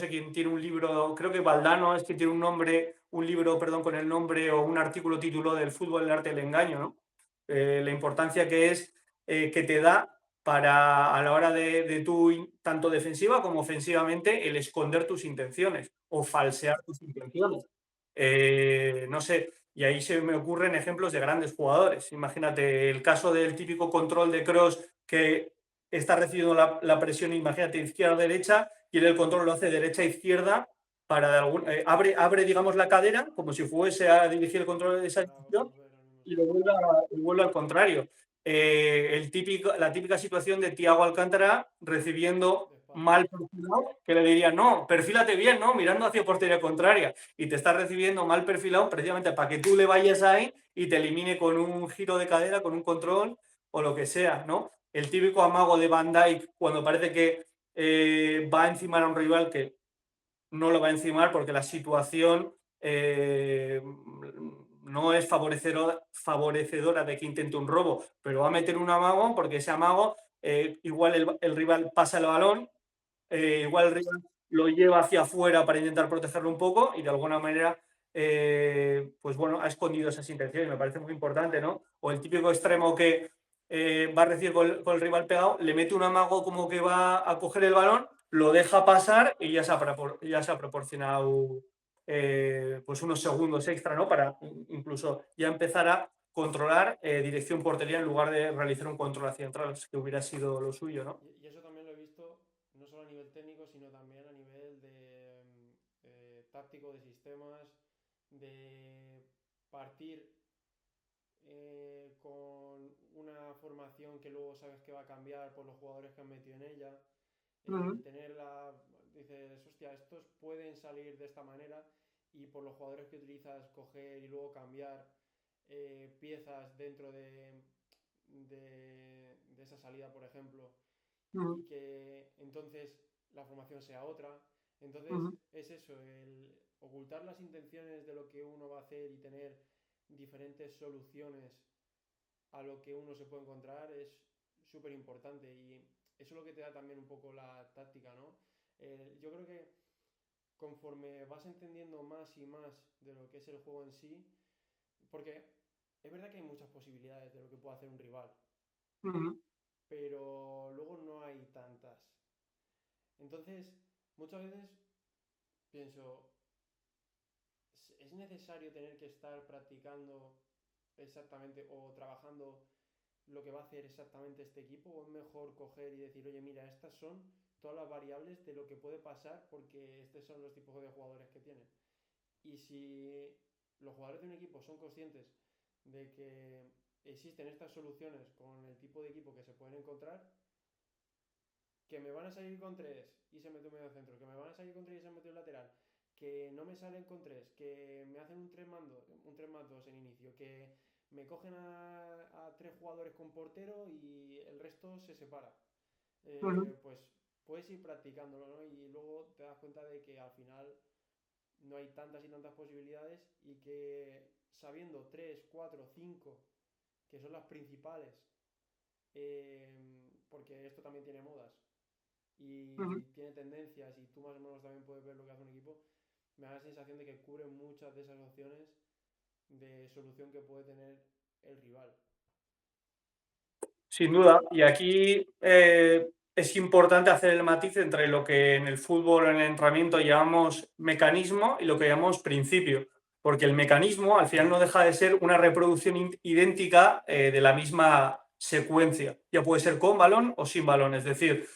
quién tiene un libro, creo que Valdano es que tiene un nombre, un libro, perdón, con el nombre o un artículo titulado del fútbol, el arte del engaño, ¿no? La importancia que es que te da para a la hora de tu, tanto defensiva como ofensivamente, el esconder tus intenciones o falsear tus intenciones. No sé, y ahí se me ocurren ejemplos de grandes jugadores. Imagínate el caso del típico control de cross que está recibiendo la presión, imagínate, izquierda-derecha, y él el control lo hace derecha-izquierda para abre, digamos, la cadera como si fuese a dirigir el control de esa para dirección volver al mismo y lo sitio. vuelve al contrario. La típica situación de Thiago Alcántara recibiendo De espaldas. mal perfilado, que le diría, no, perfílate bien, ¿no? Mirando hacia portería contraria. Y te está recibiendo mal perfilado precisamente para que tú le vayas ahí y te elimine con un giro de cadera, con un control o lo que sea, ¿no? El típico amago de Van Dijk cuando parece que va a encimar a un rival que no lo va a encimar porque la situación no es favorecedora de que intente un robo, pero va a meter un amago porque ese amago, igual el rival pasa el balón, igual el rival lo lleva hacia afuera para intentar protegerlo un poco y de alguna manera, pues bueno, ha escondido esas intenciones. Me parece muy importante, ¿no? O el típico extremo que va a recibir con el rival pegado, le mete un amago como que va a coger el balón, lo deja pasar y ya se ha proporcionado pues unos segundos extra, ¿no? Para incluso ya empezar a controlar dirección portería en lugar de realizar un control hacia atrás, que hubiera sido lo suyo, ¿no? Y eso también lo he visto no solo a nivel técnico, sino también a nivel de táctico, de sistemas, de partir con una formación que luego sabes que va a cambiar por los jugadores que han metido en ella. El tenerla, dices, hostia, estos pueden salir de esta manera y por los jugadores que utilizas coger y luego cambiar piezas dentro de esa salida, por ejemplo, y Uh que entonces la formación sea otra. Entonces -huh. es eso, el ocultar las intenciones de lo que uno va a hacer y tener diferentes soluciones a lo que uno se puede encontrar es súper importante y eso es lo que te da también un poco la táctica, ¿no? Yo creo que conforme vas entendiendo más y más de lo que es el juego en sí, porque es verdad que hay muchas posibilidades de lo que puede hacer un rival, Uh -huh. pero luego no hay tantas. Entonces, muchas veces pienso, ¿es necesario tener que estar practicando exactamente o trabajando lo que va a hacer exactamente este equipo? ¿O es mejor coger y decir, oye, mira, estas son todas las variables de lo que puede pasar porque estos son los tipos de jugadores que tienen? Y si los jugadores de un equipo son conscientes de que existen estas soluciones con el tipo de equipo que se pueden encontrar, que me van a salir con 3 y se mete un medio centro, que me van a salir con 3 y se mete un lateral, que no me salen con 3 que me hacen un 3 más 2 en inicio, que me cogen a 3 jugadores con portero y el resto se separa. Uh -huh. Pues puedes ir practicándolo, ¿no? Y luego te das cuenta de que al final no hay tantas y tantas posibilidades y que sabiendo 3 4 5 que son las principales, porque esto también tiene modas, Uh -huh. y tiene tendencias y tú más o menos también puedes ver lo que hace un equipo, me da la sensación de que cubre muchas de esas opciones de solución que puede tener el rival. Sin duda. Y aquí es importante hacer el matiz entre lo que en el fútbol o en el entrenamiento llamamos mecanismo y lo que llamamos principio. Porque el mecanismo al final no deja de ser una reproducción idéntica de la misma secuencia. Ya puede ser con balón o sin balón. Es decir,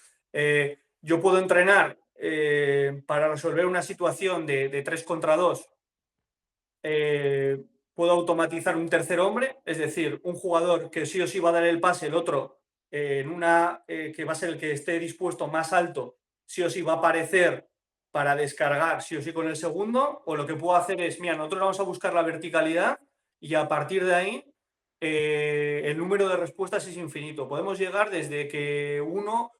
yo puedo entrenar para resolver una situación de 3 contra 2. Puedo automatizar un tercer hombre, es decir, un jugador que sí o sí va a dar el pase, el otro en una que va a ser el que esté dispuesto más alto, sí o sí va a aparecer para descargar sí o sí con el segundo, o lo que puedo hacer es, mira, nosotros vamos a buscar la verticalidad y a partir de ahí el número de respuestas es infinito. Podemos llegar desde que uno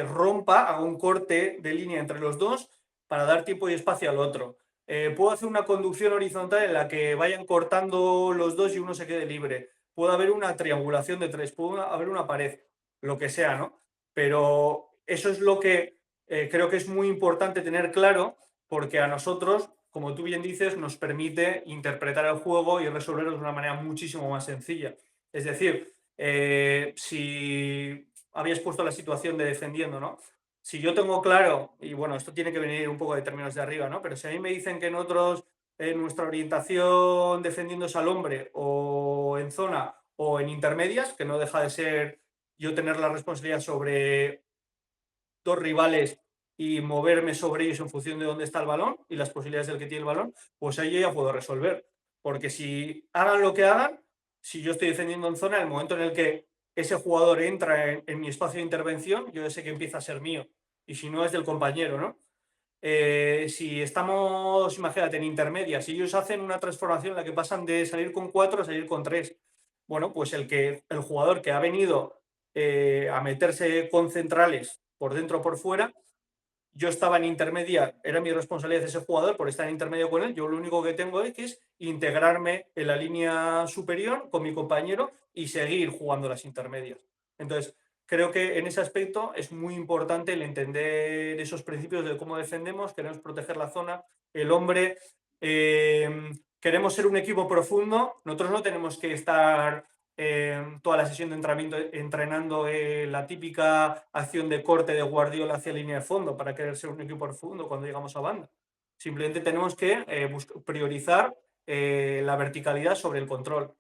rompa, a un corte de línea entre los dos para dar tiempo y espacio al otro. Puedo hacer una conducción horizontal en la que vayan cortando los dos y uno se quede libre. Puede haber una triangulación de 3, puede haber una pared, lo que sea, ¿no? Pero eso es lo que creo que es muy importante tener claro porque a nosotros, como tú bien dices, nos permite interpretar el juego y resolverlo de una manera muchísimo más sencilla. Es decir, si habías puesto la situación de defendiendo, ¿no? Si yo tengo claro, y bueno, esto tiene que venir un poco de términos de arriba, ¿no? Pero si a mí me dicen que en nuestra orientación defendiendo es al hombre o en zona o en intermedias, que no deja de ser yo tener la responsabilidad sobre dos rivales y moverme sobre ellos en función de dónde está el balón y las posibilidades del que tiene el balón, pues ahí yo ya puedo resolver. Porque si hagan lo que hagan, si yo estoy defendiendo en zona, en el momento en el que ese jugador entra en mi espacio de intervención, yo sé que empieza a ser mío. Y si no, es del compañero, ¿no? Si estamos, imagínate, en intermedia, si ellos hacen una transformación en la que pasan de salir con 4 a salir con 3, bueno, pues el jugador que ha venido a meterse con centrales por dentro o por fuera, yo estaba en intermedia, era mi responsabilidad ese jugador por estar en intermedio con él, yo lo único que tengo es que es integrarme en la línea superior con mi compañero y seguir jugando las intermedias. Entonces, creo que en ese aspecto es muy importante el entender esos principios de cómo defendemos, queremos proteger la zona, el hombre, queremos ser un equipo profundo, nosotros no tenemos que estar toda la sesión de entrenamiento entrenando la típica acción de corte de Guardiola hacia línea de fondo para querer ser un equipo profundo cuando llegamos a banda. Simplemente tenemos que priorizar la verticalidad sobre el control,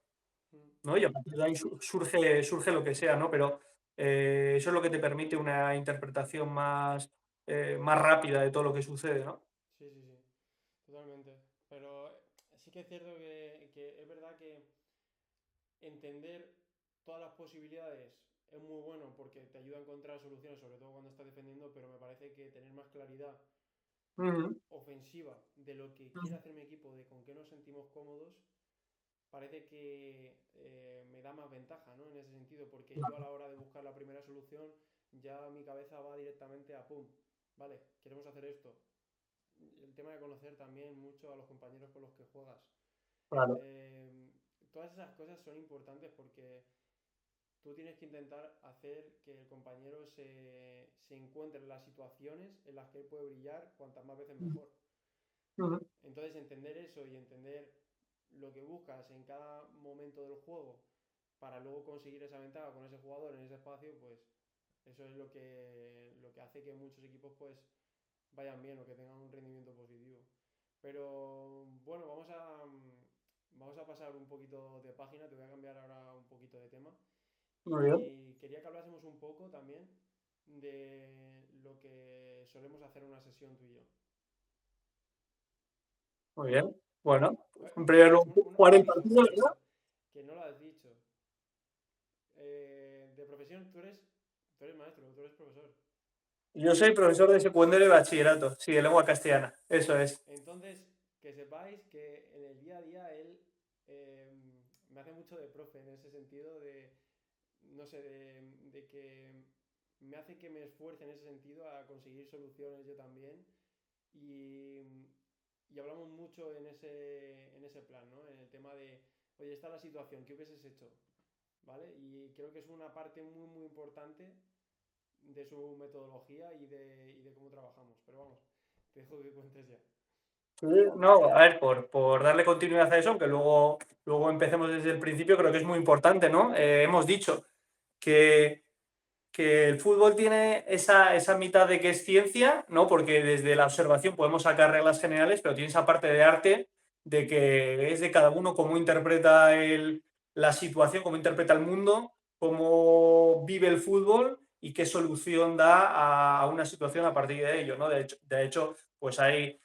¿no? Y a partir de ahí surge lo que sea, ¿no? Pero eso es lo que te permite una interpretación más rápida de todo lo que sucede, ¿no? Sí, sí, sí, totalmente. Pero sí que es cierto que es verdad que entender todas las posibilidades es muy bueno porque te ayuda a encontrar soluciones, sobre todo cuando estás defendiendo, pero me parece que tener más claridad Uh -huh. ofensiva de lo que quiere hacer mi equipo, de con qué nos sentimos cómodos, parece que me da más ventaja, ¿no? En ese sentido, porque yo a la hora de buscar la primera solución, ya mi cabeza va directamente a pum, vale, queremos hacer esto. El tema de conocer también mucho a los compañeros con los que juegas. Claro. Eh, Todas esas cosas son importantes porque tú tienes que intentar hacer que el compañero se encuentre en las situaciones en las que él puede brillar cuantas más veces mejor. Uh -huh. Entonces entender eso y entender lo que buscas en cada momento del juego para luego conseguir esa ventaja con ese jugador en ese espacio, pues eso es lo que hace que muchos equipos pues vayan bien o que tengan un rendimiento positivo. Pero bueno, vamos a pasar un poquito de página, te voy a cambiar ahora un poquito de tema. Muy bien, Y quería que hablásemos un poco también de lo que solemos hacer en una sesión tú y yo. muy bien. Bueno, en primer Vale, lugar, un jugar el aviso, un partido, ¿verdad? aviso, que no lo has dicho. De profesión, tú eres maestro, tú eres profesor. Yo soy profesor de secundaria y bachillerato, sí, de lengua castellana, eso es. Entonces, que sepáis que en el día a día él eh, me hace mucho de profe en ese sentido de, no sé, de que me hace que me esfuerce en ese sentido a conseguir soluciones yo también. Y, y hablamos mucho en ese plan, ¿no? En el tema de, oye, esta es la situación, ¿qué hubieses hecho? ¿Vale? Y creo que es una parte muy, muy importante de su metodología y de cómo trabajamos. Pero vamos, te dejo que cuentes ya. Sí, no, a ver, por darle continuidad a eso, aunque luego empecemos desde el principio, creo que es muy importante, ¿no? Hemos dicho que, que el fútbol tiene esa mitad de que es ciencia, ¿no? Porque desde la observación podemos sacar reglas generales, pero tiene esa parte de arte de que es de cada uno cómo interpreta la situación, cómo interpreta el mundo, cómo vive el fútbol y qué solución da a una situación a partir de ello, ¿no? De hecho pues hay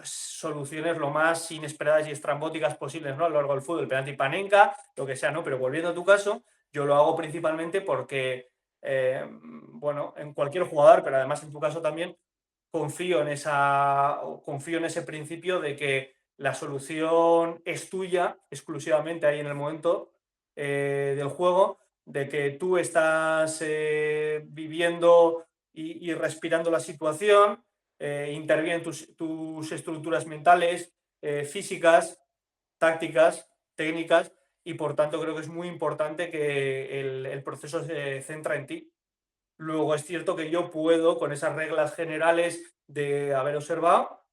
soluciones lo más inesperadas y estrambóticas posibles, ¿no? A lo largo del fútbol, penalti panenca, lo que sea, ¿no? Pero volviendo a tu caso, yo lo hago principalmente porque, bueno, en cualquier jugador, pero además en tu caso también, confío en ese principio de que la solución es tuya exclusivamente ahí en el momento del juego, de que tú estás viviendo y respirando la situación, intervienen tus estructuras mentales, físicas, tácticas, técnicas, y por tanto creo que es muy importante que el proceso se centra en ti. Luego es cierto que yo puedo, con esas reglas generales de haber observado,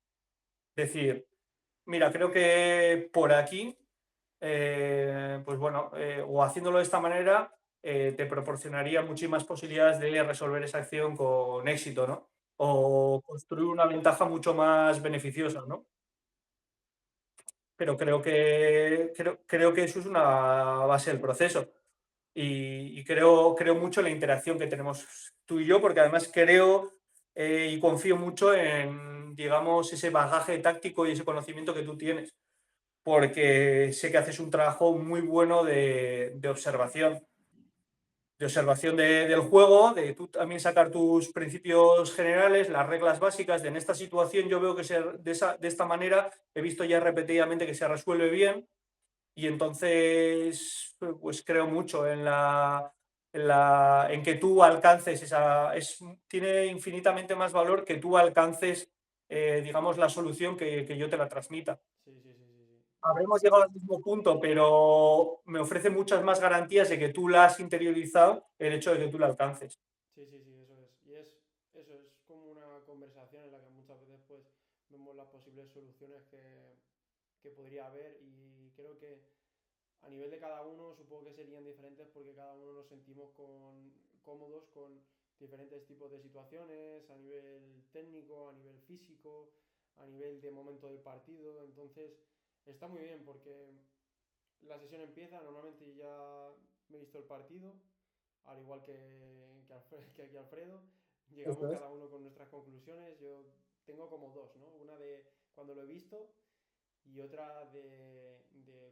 decir, mira, creo que por aquí, pues bueno, o haciéndolo de esta manera, te proporcionaría muchísimas posibilidades de resolver esa acción con éxito, ¿no? O construir una ventaja mucho más beneficiosa, ¿no? Pero creo que eso es una base del proceso. y creo mucho en la interacción que tenemos tú y yo, porque además creo y confío mucho en, digamos, ese bagaje táctico y ese conocimiento que tú tienes, porque sé que haces un trabajo muy bueno de observación del juego, de tú también sacar tus principios generales, las reglas básicas, de en esta situación yo veo que de esta manera he visto ya repetidamente que se resuelve bien y entonces pues creo mucho en que tú alcances tiene infinitamente más valor que tú alcances, digamos, la solución que yo te la transmita. Sí, sí, sí, sí, sí. Habremos llegado al mismo punto, pero me ofrece muchas más garantías de que tú la has interiorizado el hecho de que tú la alcances. Sí, sí, sí, eso es. Y eso es como una conversación en la que muchas veces pues vemos las posibles soluciones que podría haber y creo que a nivel de cada uno supongo que serían diferentes porque cada uno nos sentimos cómodos con diferentes tipos de situaciones, a nivel técnico, a nivel físico, a nivel de momento del partido. Entonces está muy bien porque la sesión empieza, normalmente ya me he visto el partido, al igual que aquí Alfredo. Llegamos Eso es. cada uno con nuestras conclusiones. Yo tengo como dos, ¿no? Una de cuando lo he visto y otra de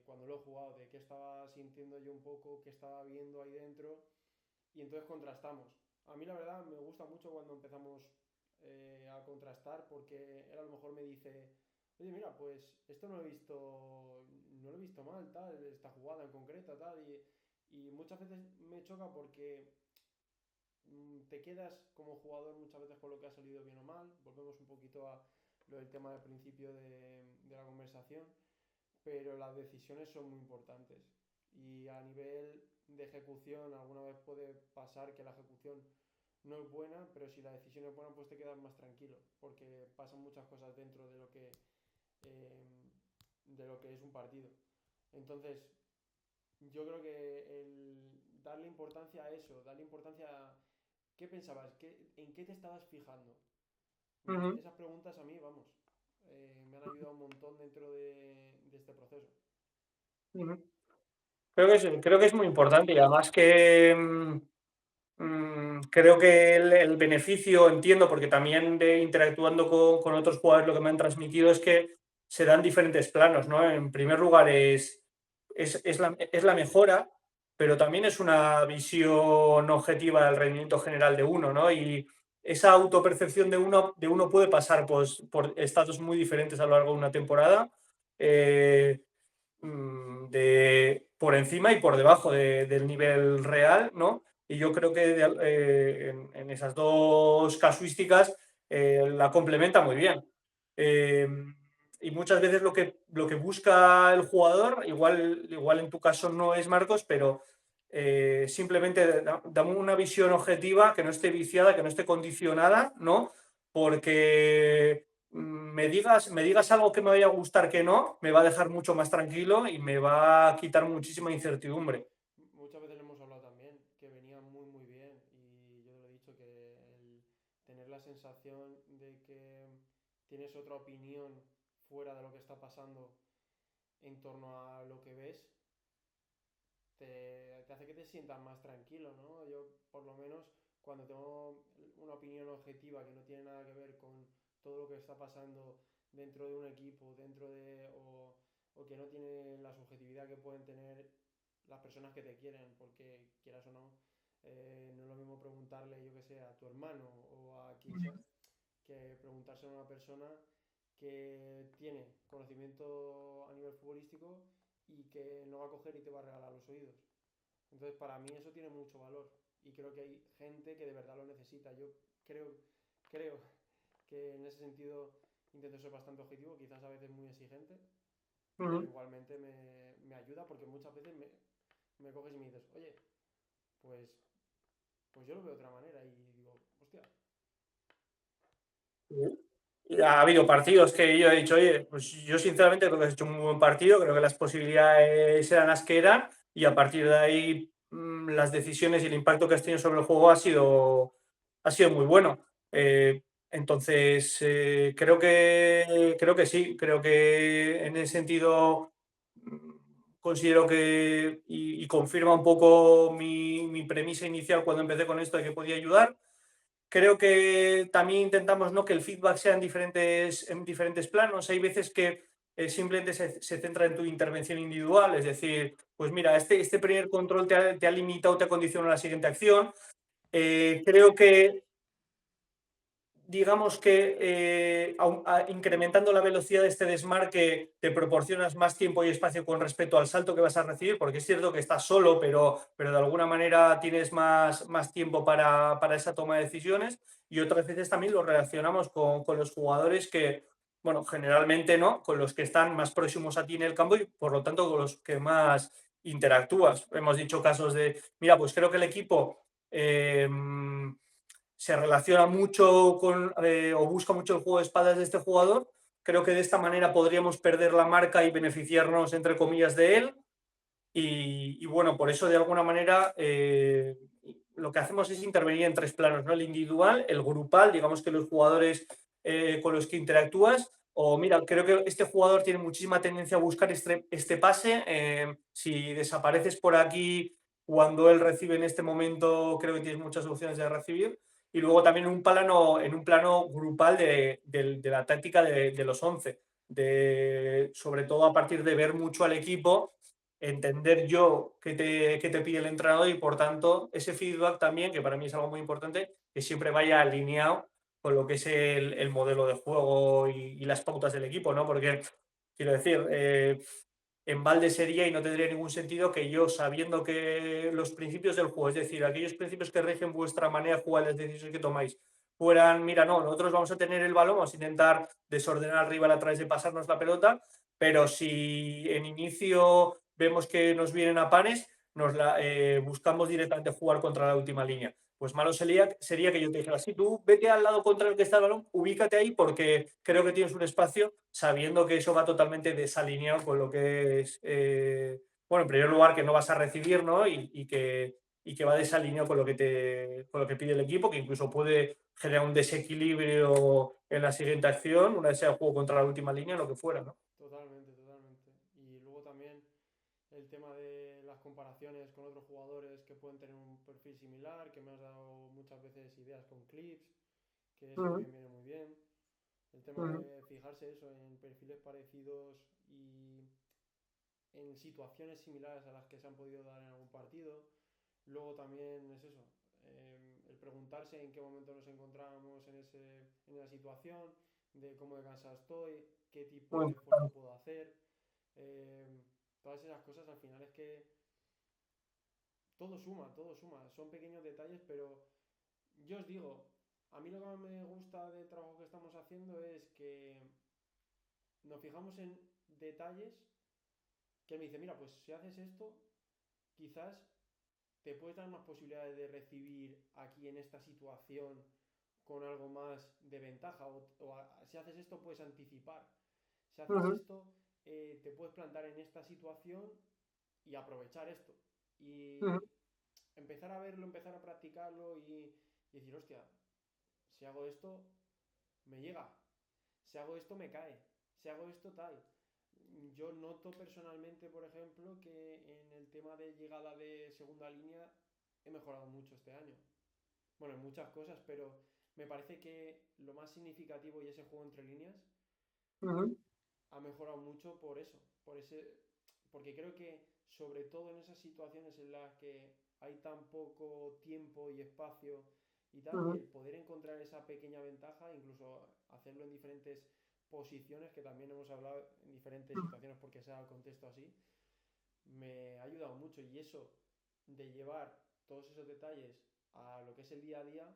cuando lo he jugado, de qué estaba sintiendo yo un poco, qué estaba viendo ahí dentro y entonces contrastamos. A mí la verdad me gusta mucho cuando empezamos a contrastar porque él a lo mejor me dice, oye mira, pues esto no lo he visto mal, tal, esta jugada en concreta, tal, y muchas veces me choca porque te quedas como jugador muchas veces con lo que ha salido bien o mal. Volvemos un poquito a lo del tema del principio de la conversación, pero las decisiones son muy importantes. Y a nivel de ejecución, alguna vez puede pasar que la ejecución no es buena, pero si la decisión es buena, pues te quedas más tranquilo, porque pasan muchas cosas dentro de lo que es un partido. Entonces, yo creo que el darle importancia a eso, darle importancia a qué pensabas, en qué te estabas fijando. Ujú, Esas preguntas a mí, vamos, me han ayudado un montón dentro de este proceso. ujú. Creo que es muy importante y además que creo que el beneficio, entiendo, porque también de interactuando con otros jugadores lo que me han transmitido es que se dan diferentes planos, ¿no? En primer lugar es la mejora, pero también es una visión objetiva del rendimiento general de uno, ¿no? Y esa autopercepción de uno puede pasar pues, por estados muy diferentes a lo largo de una temporada. eh, por encima y por debajo del nivel real, ¿no? Y yo creo que en esas dos casuísticas la complementa muy bien. Eh, y muchas veces lo que busca el jugador, igual en tu caso no es Marcos, pero simplemente dame una visión objetiva que no esté viciada, que no esté condicionada, ¿no? Porque me digas algo que me vaya a gustar que no, me va a dejar mucho más tranquilo y me va a quitar muchísima incertidumbre. Muchas veces lo hemos hablado también, que venía muy muy bien y yo te lo he dicho que el tener la sensación de que tienes otra opinión fuera de lo que está pasando en torno a lo que ves, te hace que te sientas más tranquilo, ¿no? Yo por lo menos cuando tengo una opinión objetiva que no tiene nada que ver con todo lo que está pasando dentro de un equipo, o que no tiene la subjetividad que pueden tener las personas que te quieren, porque quieras o no, no es lo mismo preguntarle, yo que sé, a tu hermano o a quien sea, que preguntárselo a una persona que tiene conocimiento a nivel futbolístico y que no va a coger y te va a regalar los oídos. Entonces, para mí eso tiene mucho valor y creo que hay gente que de verdad lo necesita. Yo creo que en ese sentido intento ser bastante objetivo, quizás a veces muy exigente, pero Ujú. igualmente me ayuda porque muchas veces me coges y me dices, oye, pues, pues yo lo veo de otra manera y digo, hostia, Y ha habido partidos que yo he dicho, oye, pues yo sinceramente creo que has hecho un muy buen partido, creo que las posibilidades eran las que eran y a partir de ahí las decisiones y el impacto que has tenido sobre el juego ha sido muy bueno. Entonces, creo que sí, creo que en ese sentido considero que, y confirma un poco mi premisa inicial cuando empecé con esto de que podía ayudar. Creo que también intentamos, ¿no?, que el feedback sea en diferentes planos. Hay veces que simplemente se centra en tu intervención individual, es decir, pues mira, este primer control te ha limitado, te ha condicionado a la siguiente acción. Creo que digamos que incrementando la velocidad de este desmarque te proporcionas más tiempo y espacio con respecto al salto que vas a recibir, porque es cierto que estás solo, pero de alguna manera tienes más tiempo para esa toma de decisiones. Y otras veces también lo relacionamos con los jugadores que, bueno, generalmente no, con los que están más próximos a ti en el campo y por lo tanto con los que más interactúas. Hemos dicho casos de, mira, pues creo que el equipo se relaciona mucho con o busca mucho el juego de espadas de este jugador. Creo que de esta manera podríamos perder la marca y beneficiarnos, entre comillas, de él. Y bueno, por eso de alguna manera lo que hacemos es intervenir en tres planos, ¿no? El individual, el grupal, digamos que los jugadores con los que interactúas, o mira, creo que este jugador tiene muchísima tendencia a buscar este pase, si desapareces por aquí cuando él recibe en este momento, creo que tienes muchas opciones de recibir. Y luego también en un plano grupal de la táctica de los 11, sobre todo a partir de ver mucho al equipo, entender yo qué te pide el entrenador y por tanto ese feedback también, que para mí es algo muy importante, que siempre vaya alineado con lo que es el modelo de juego y las pautas del equipo, ¿no? Porque, quiero decir, en balde sería y no tendría ningún sentido que yo, sabiendo que los principios del juego, es decir, aquellos principios que rigen vuestra manera de jugar, las decisiones que tomáis, fueran, mira, no, nosotros vamos a tener el balón, vamos a intentar desordenar al rival a través de pasarnos la pelota, pero si en inicio vemos que nos vienen a panes, buscamos directamente jugar contra la última línea. Pues malo sería que yo te dijera, sí, tú vete al lado contra el que está el balón, ubícate ahí porque creo que tienes un espacio, sabiendo que eso va totalmente desalineado con lo que es, bueno, en primer lugar, que no vas a recibir, ¿no? Y que va desalineado con lo que pide el equipo, que incluso puede generar un desequilibrio en la siguiente acción, una vez sea el juego contra la última línea, lo que fuera, ¿no? Totalmente, totalmente. Y luego también el tema de las comparaciones con otros jugadores que pueden tener un perfil similar, que me has dado muchas veces ideas con clips, que eso Ujú, también viene muy bien. El tema ujú, de fijarse eso en perfiles parecidos y en situaciones similares a las que se han podido dar en algún partido. Luego también es eso, el preguntarse en qué momento nos encontrábamos en esa situación, de cómo de cansado estoy, qué tipo muy de esfuerzo importante. puedo hacer. eh, Todas esas cosas al final es que todo suma, todo suma. Son pequeños detalles, pero yo os digo, a mí lo que más me gusta del trabajo que estamos haciendo es que nos fijamos en detalles que me dice, mira, pues si haces esto, quizás te puedes dar más posibilidades de recibir aquí en esta situación con algo más de ventaja. Si haces esto, puedes anticipar. Si haces Ujú, esto, te puedes plantar en esta situación y aprovechar esto. ujú, Y empezar a verlo, empezar a practicarlo y decir, hostia, si hago esto, me llega. Si hago esto, me cae. Si hago esto, tal. Yo noto personalmente, por ejemplo, que en el tema de llegada de segunda línea he mejorado mucho este año. Bueno, en muchas cosas, pero me parece que lo más significativo y ese juego entre líneas ujú, ha mejorado mucho por eso, porque creo que sobre todo en esas situaciones en las que hay tan poco tiempo y espacio y tal, ujú, el poder encontrar esa pequeña ventaja, incluso hacerlo en diferentes posiciones, que también hemos hablado en diferentes ujú, situaciones porque sea el contexto así, me ha ayudado mucho y eso de llevar todos esos detalles a lo que es el día a día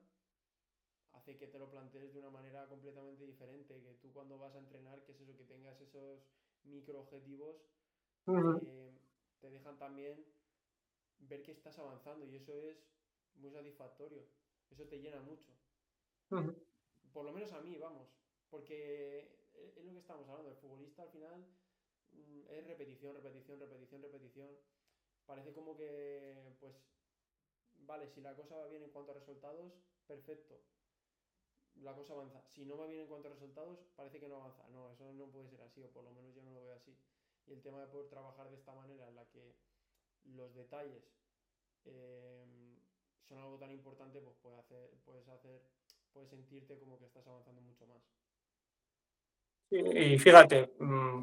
hace que te lo plantees de una manera completamente diferente, que tú cuando vas a entrenar, que es eso, que tengas esos micro objetivos, ujú, te dejan también ver que estás avanzando y eso es muy satisfactorio, eso te llena mucho, ujú, por lo menos a mí, vamos, porque es lo que estamos hablando, el futbolista al final es repetición, repetición, repetición, repetición, parece como que, pues, vale, si la cosa va bien en cuanto a resultados, perfecto, la cosa avanza. Si no va bien en cuanto a resultados, parece que no avanza. No, eso no puede ser así, o por lo menos yo no lo veo así. Y el tema de poder trabajar de esta manera en la que los detalles eh, son algo tan importante, pues puedes sentirte como que estás avanzando mucho más. Y fíjate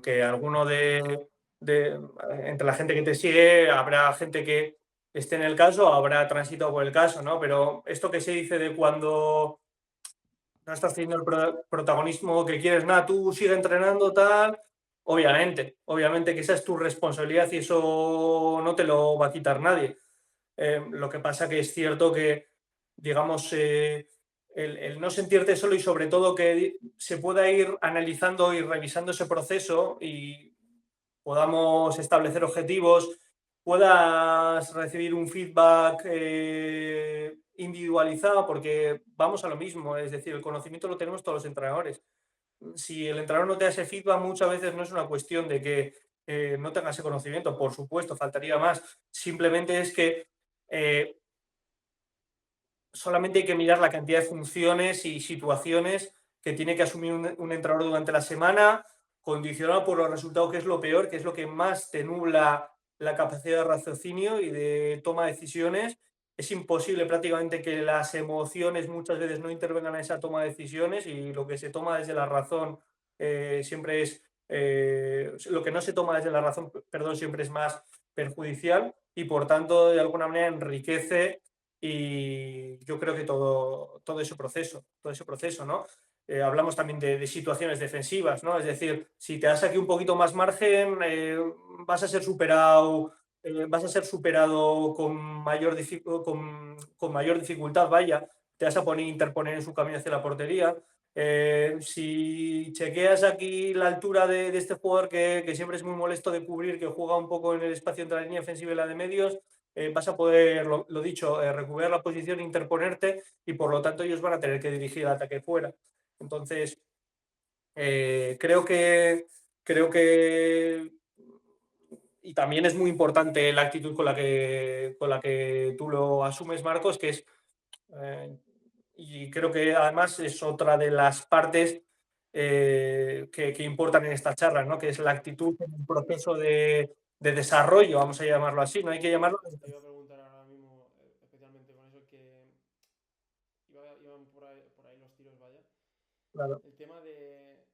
que alguno entre la gente que te sigue, habrá gente que esté en el caso, habrá transitado por el caso, ¿no? Pero esto que se dice de cuando no estás teniendo el protagonismo que quieres, nada, tú sigue entrenando, tal. Obviamente que esa es tu responsabilidad y eso no te lo va a quitar nadie. Lo que pasa que es cierto que, digamos, el no sentirte solo y sobre todo que se pueda ir analizando y revisando ese proceso y podamos establecer objetivos, puedas recibir un feedback individualizado, porque vamos a lo mismo, es decir, el conocimiento lo tenemos todos los entrenadores. Si el entrenador no te da ese feedback, muchas veces no es una cuestión de que no tenga ese conocimiento, por supuesto, faltaría más. Simplemente es que solamente hay que mirar la cantidad de funciones y situaciones que tiene que asumir un entrenador durante la semana, condicionado por los resultados, que es lo peor, que es lo que más te nubla la capacidad de raciocinio y de toma de decisiones. Es imposible prácticamente que las emociones muchas veces no intervengan en esa toma de decisiones y lo que se toma desde la razón siempre es, lo que no se toma desde la razón, perdón, siempre es más perjudicial y por tanto de alguna manera enriquece y yo creo que todo ese proceso, ¿no? Hablamos también de situaciones defensivas, ¿no? Es decir, si te das aquí un poquito más margen, vas a ser superado, con con mayor dificultad, vaya, te vas a interponer en su camino hacia la portería. Si chequeas aquí la altura de este jugador que siempre es muy molesto de cubrir, que juega un poco en el espacio entre la línea defensiva y la de medios, vas a poder, lo dicho, recuperar la posición, interponerte y por lo tanto ellos van a tener que dirigir el ataque fuera. Entonces, creo que y también es muy importante la actitud con la que tú lo asumes, Marcos, que es, eh, y creo que además es otra de las partes que importan en esta charla, ¿no? Que es la actitud en un proceso de desarrollo, vamos a llamarlo así, no hay que llamarlo. Te iba a preguntar ahora mismo, especialmente con eso, que iban por ahí los tiros, vaya. Claro. El tema de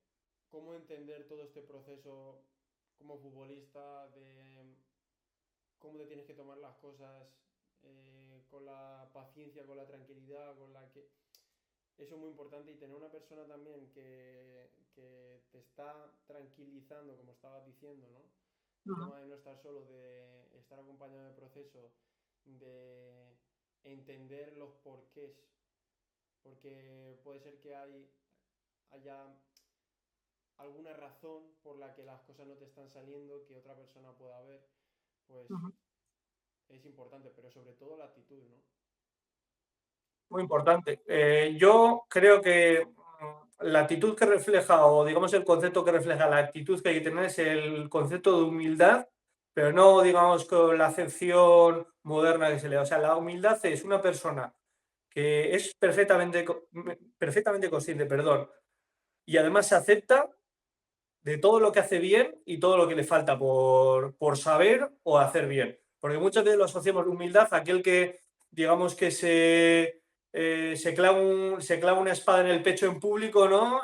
cómo entender todo este proceso como futbolista, de cómo te tienes que tomar las cosas con la paciencia, con la tranquilidad, con la que... Eso es muy importante y tener una persona también que te está tranquilizando, como estabas diciendo, ¿no? El tema de no estar solo, de estar acompañado del proceso, de entender los porqués, porque puede ser que haya alguna razón por la que las cosas no te están saliendo, que otra persona pueda ver, pues es importante, pero sobre todo la actitud, ¿no? Muy importante. Yo creo que la actitud que refleja, o digamos el concepto que refleja la actitud que hay que tener es el concepto de humildad, pero no digamos con la acepción moderna que se le da. O sea, la humildad es una persona que es perfectamente consciente, perdón, y además se acepta de todo lo que hace bien y todo lo que le falta por saber o hacer bien. Porque muchas veces lo asociamos humildad a aquel que, digamos que se clava una espada en el pecho en público, ¿no?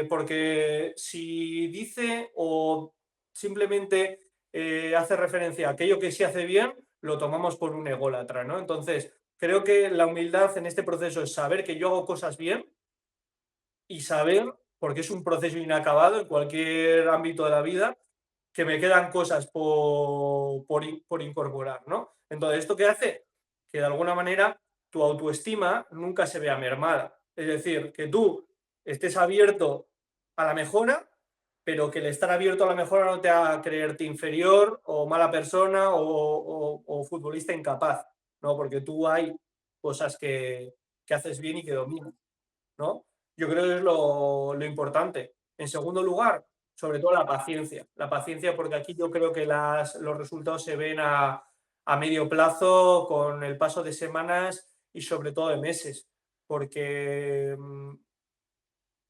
Porque si dice o simplemente hace referencia a aquello que sí hace bien, lo tomamos por un ególatra, ¿no? Entonces, creo que la humildad en este proceso es saber que yo hago cosas bien y saber, porque es un proceso inacabado en cualquier ámbito de la vida, que me quedan cosas por incorporar, ¿no? Entonces, ¿esto qué hace? Que de alguna manera tu autoestima nunca se vea mermada. Es decir, que tú estés abierto a la mejora, pero que el estar abierto a la mejora no te haga creerte inferior o mala persona o futbolista incapaz, ¿no? Porque tú hay cosas que haces bien y que dominas, ¿no? Yo creo que es lo importante. En segundo lugar, sobre todo la paciencia porque aquí yo creo que los resultados se ven a medio plazo con el paso de semanas y sobre todo de meses, porque,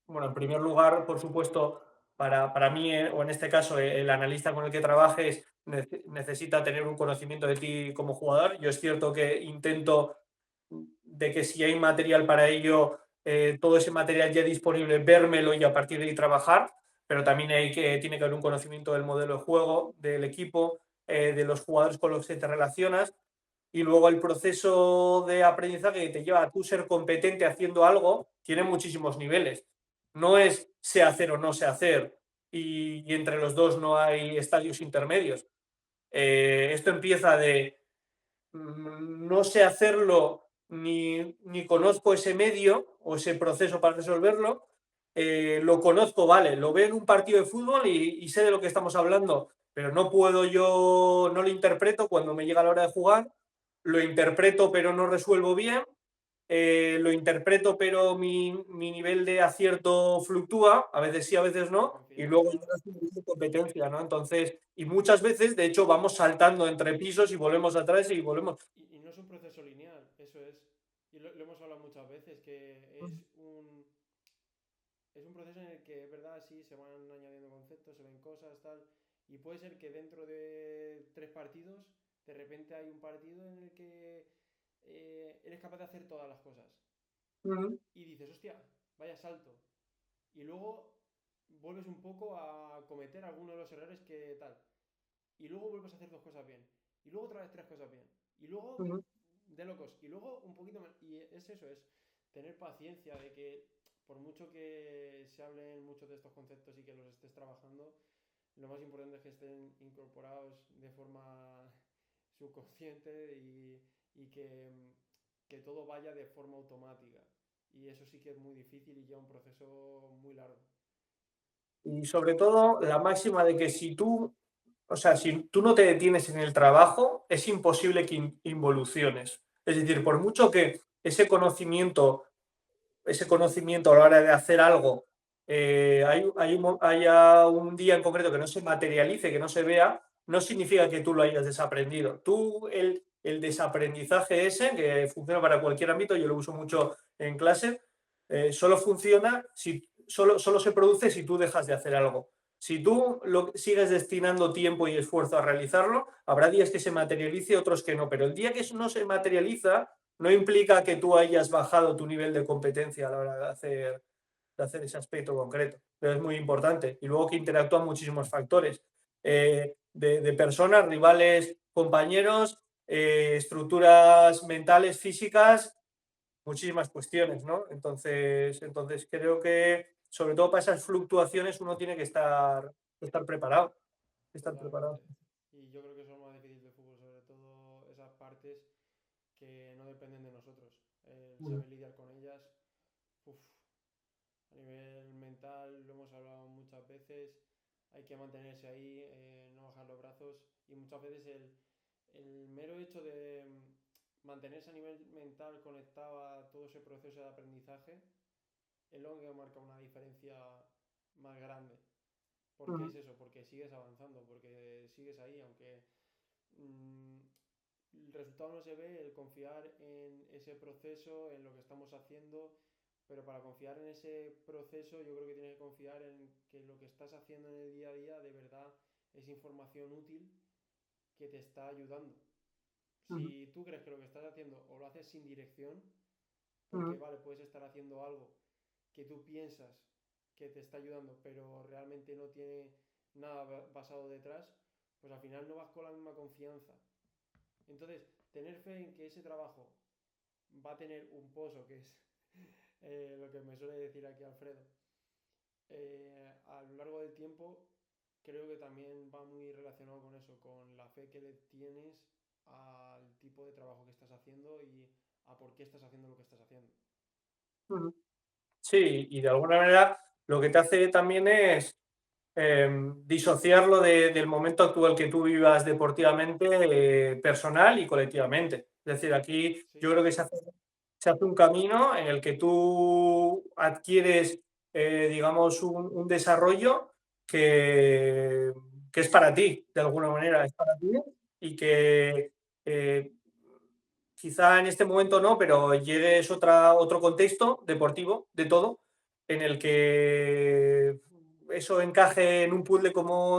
bueno, en primer lugar, por supuesto, para mí, o en este caso, el analista con el que trabajes necesita tener un conocimiento de ti como jugador. Yo es cierto que intento de que si hay material para ello, todo ese material ya disponible, vérmelo y a partir de ahí trabajar, pero también tiene que haber un conocimiento del modelo de juego, del equipo, de los jugadores con los que te relacionas y luego el proceso de aprendizaje que te lleva a tú ser competente haciendo algo tiene muchísimos niveles. No es sé hacer o no sé hacer y entre los dos no hay estadios intermedios. Esto empieza de no sé hacerlo ni conozco ese medio o ese proceso para resolverlo. Lo conozco, vale, lo veo en un partido de fútbol y sé de lo que estamos hablando, pero no puedo yo, no lo interpreto cuando me llega la hora de jugar, lo interpreto pero no resuelvo bien, lo interpreto pero mi nivel de acierto fluctúa, a veces sí, a veces La no, y luego confianza. llegas a un nivel de competencia, ¿no? Entonces, y muchas veces, de hecho, vamos saltando entre pisos y volvemos atrás y volvemos. Y no es un proceso lineal, eso es. Y lo hemos hablado muchas veces, que es un proceso en el que es verdad, sí, se van añadiendo conceptos, se ven cosas, tal. Y puede ser que dentro de 3 partidos, de repente hay un partido en el que eres capaz de hacer todas las cosas. Ujú, Y dices, hostia, vaya salto. Y luego vuelves un poco a cometer algunos de los errores que tal. Y luego vuelves a hacer 2 cosas bien. Y luego otra vez 3 cosas bien. Y luego ujú. de locos. Y luego un poquito más. Y es eso, es tener paciencia de que por mucho que se hablen muchos de estos conceptos y que los estés trabajando, lo más importante es que estén incorporados de forma subconsciente y que todo vaya de forma automática. Y eso sí que es muy difícil y lleva un proceso muy largo. Y sobre todo, la máxima de que si tú, o sea, si tú no te detienes en el trabajo, es imposible que involuciones. Es decir, por mucho que ese conocimiento a la hora de hacer algo, haya un día en concreto que no se materialice, que no se vea, no significa que tú lo hayas desaprendido. Tú, el desaprendizaje ese, que funciona para cualquier ámbito, yo lo uso mucho en clase, solo funciona si solo se produce si tú dejas de hacer algo. Si tú sigues destinando tiempo y esfuerzo a realizarlo, habrá días que se materialice, otros que no, pero el día que eso no se materializa, no implica que tú hayas bajado tu nivel de competencia a la hora de hacer ese aspecto concreto. Pero es muy importante. Y luego que interactúan muchísimos factores de personas, rivales, compañeros, estructuras mentales, físicas, muchísimas cuestiones, ¿no? Entonces creo que sobre todo para esas fluctuaciones uno tiene que estar preparado. Estar Totalmente. preparado. Y yo creo que eso es lo más difícil del fútbol, sobre todo esas partes que no dependen de nosotros. El saber lidiar con ellas, uf, a nivel mental, lo hemos hablado muchas veces, hay que mantenerse ahí, no bajar los brazos y muchas veces el mero hecho de mantenerse a nivel mental conectado a todo ese proceso de aprendizaje es lo que marca una diferencia más grande. ¿Por qué es eso? Porque sigues avanzando, porque sigues ahí, aunque mm, el resultado no se ve, el confiar en ese proceso, en lo que estamos haciendo, pero para confiar en ese proceso yo creo que tienes que confiar en que lo que estás haciendo en el día a día de verdad es información útil que te está ayudando. Si tú crees que lo que estás haciendo o lo haces sin dirección, porque vale, puedes estar haciendo algo que tú piensas que te está ayudando, pero realmente no tiene nada basado detrás, pues al final no vas con la misma confianza. Entonces, tener fe en que ese trabajo va a tener un pozo, que es lo que me suele decir aquí Alfredo, a lo largo del tiempo, creo que también va muy relacionado con eso, con la fe que le tienes al tipo de trabajo que estás haciendo y a por qué estás haciendo lo que estás haciendo. Sí, y de alguna manera lo que te hace también es disociarlo del momento actual que tú vivas deportivamente, personal y colectivamente. Es decir, aquí Sí, yo sí, creo que sí. se hace un camino en el que tú adquieres, digamos, un desarrollo que, que es para ti, de alguna manera, es para ti y que eh, quizá en este momento no, pero otro contexto deportivo de todo, en el que eso encaje en un puzzle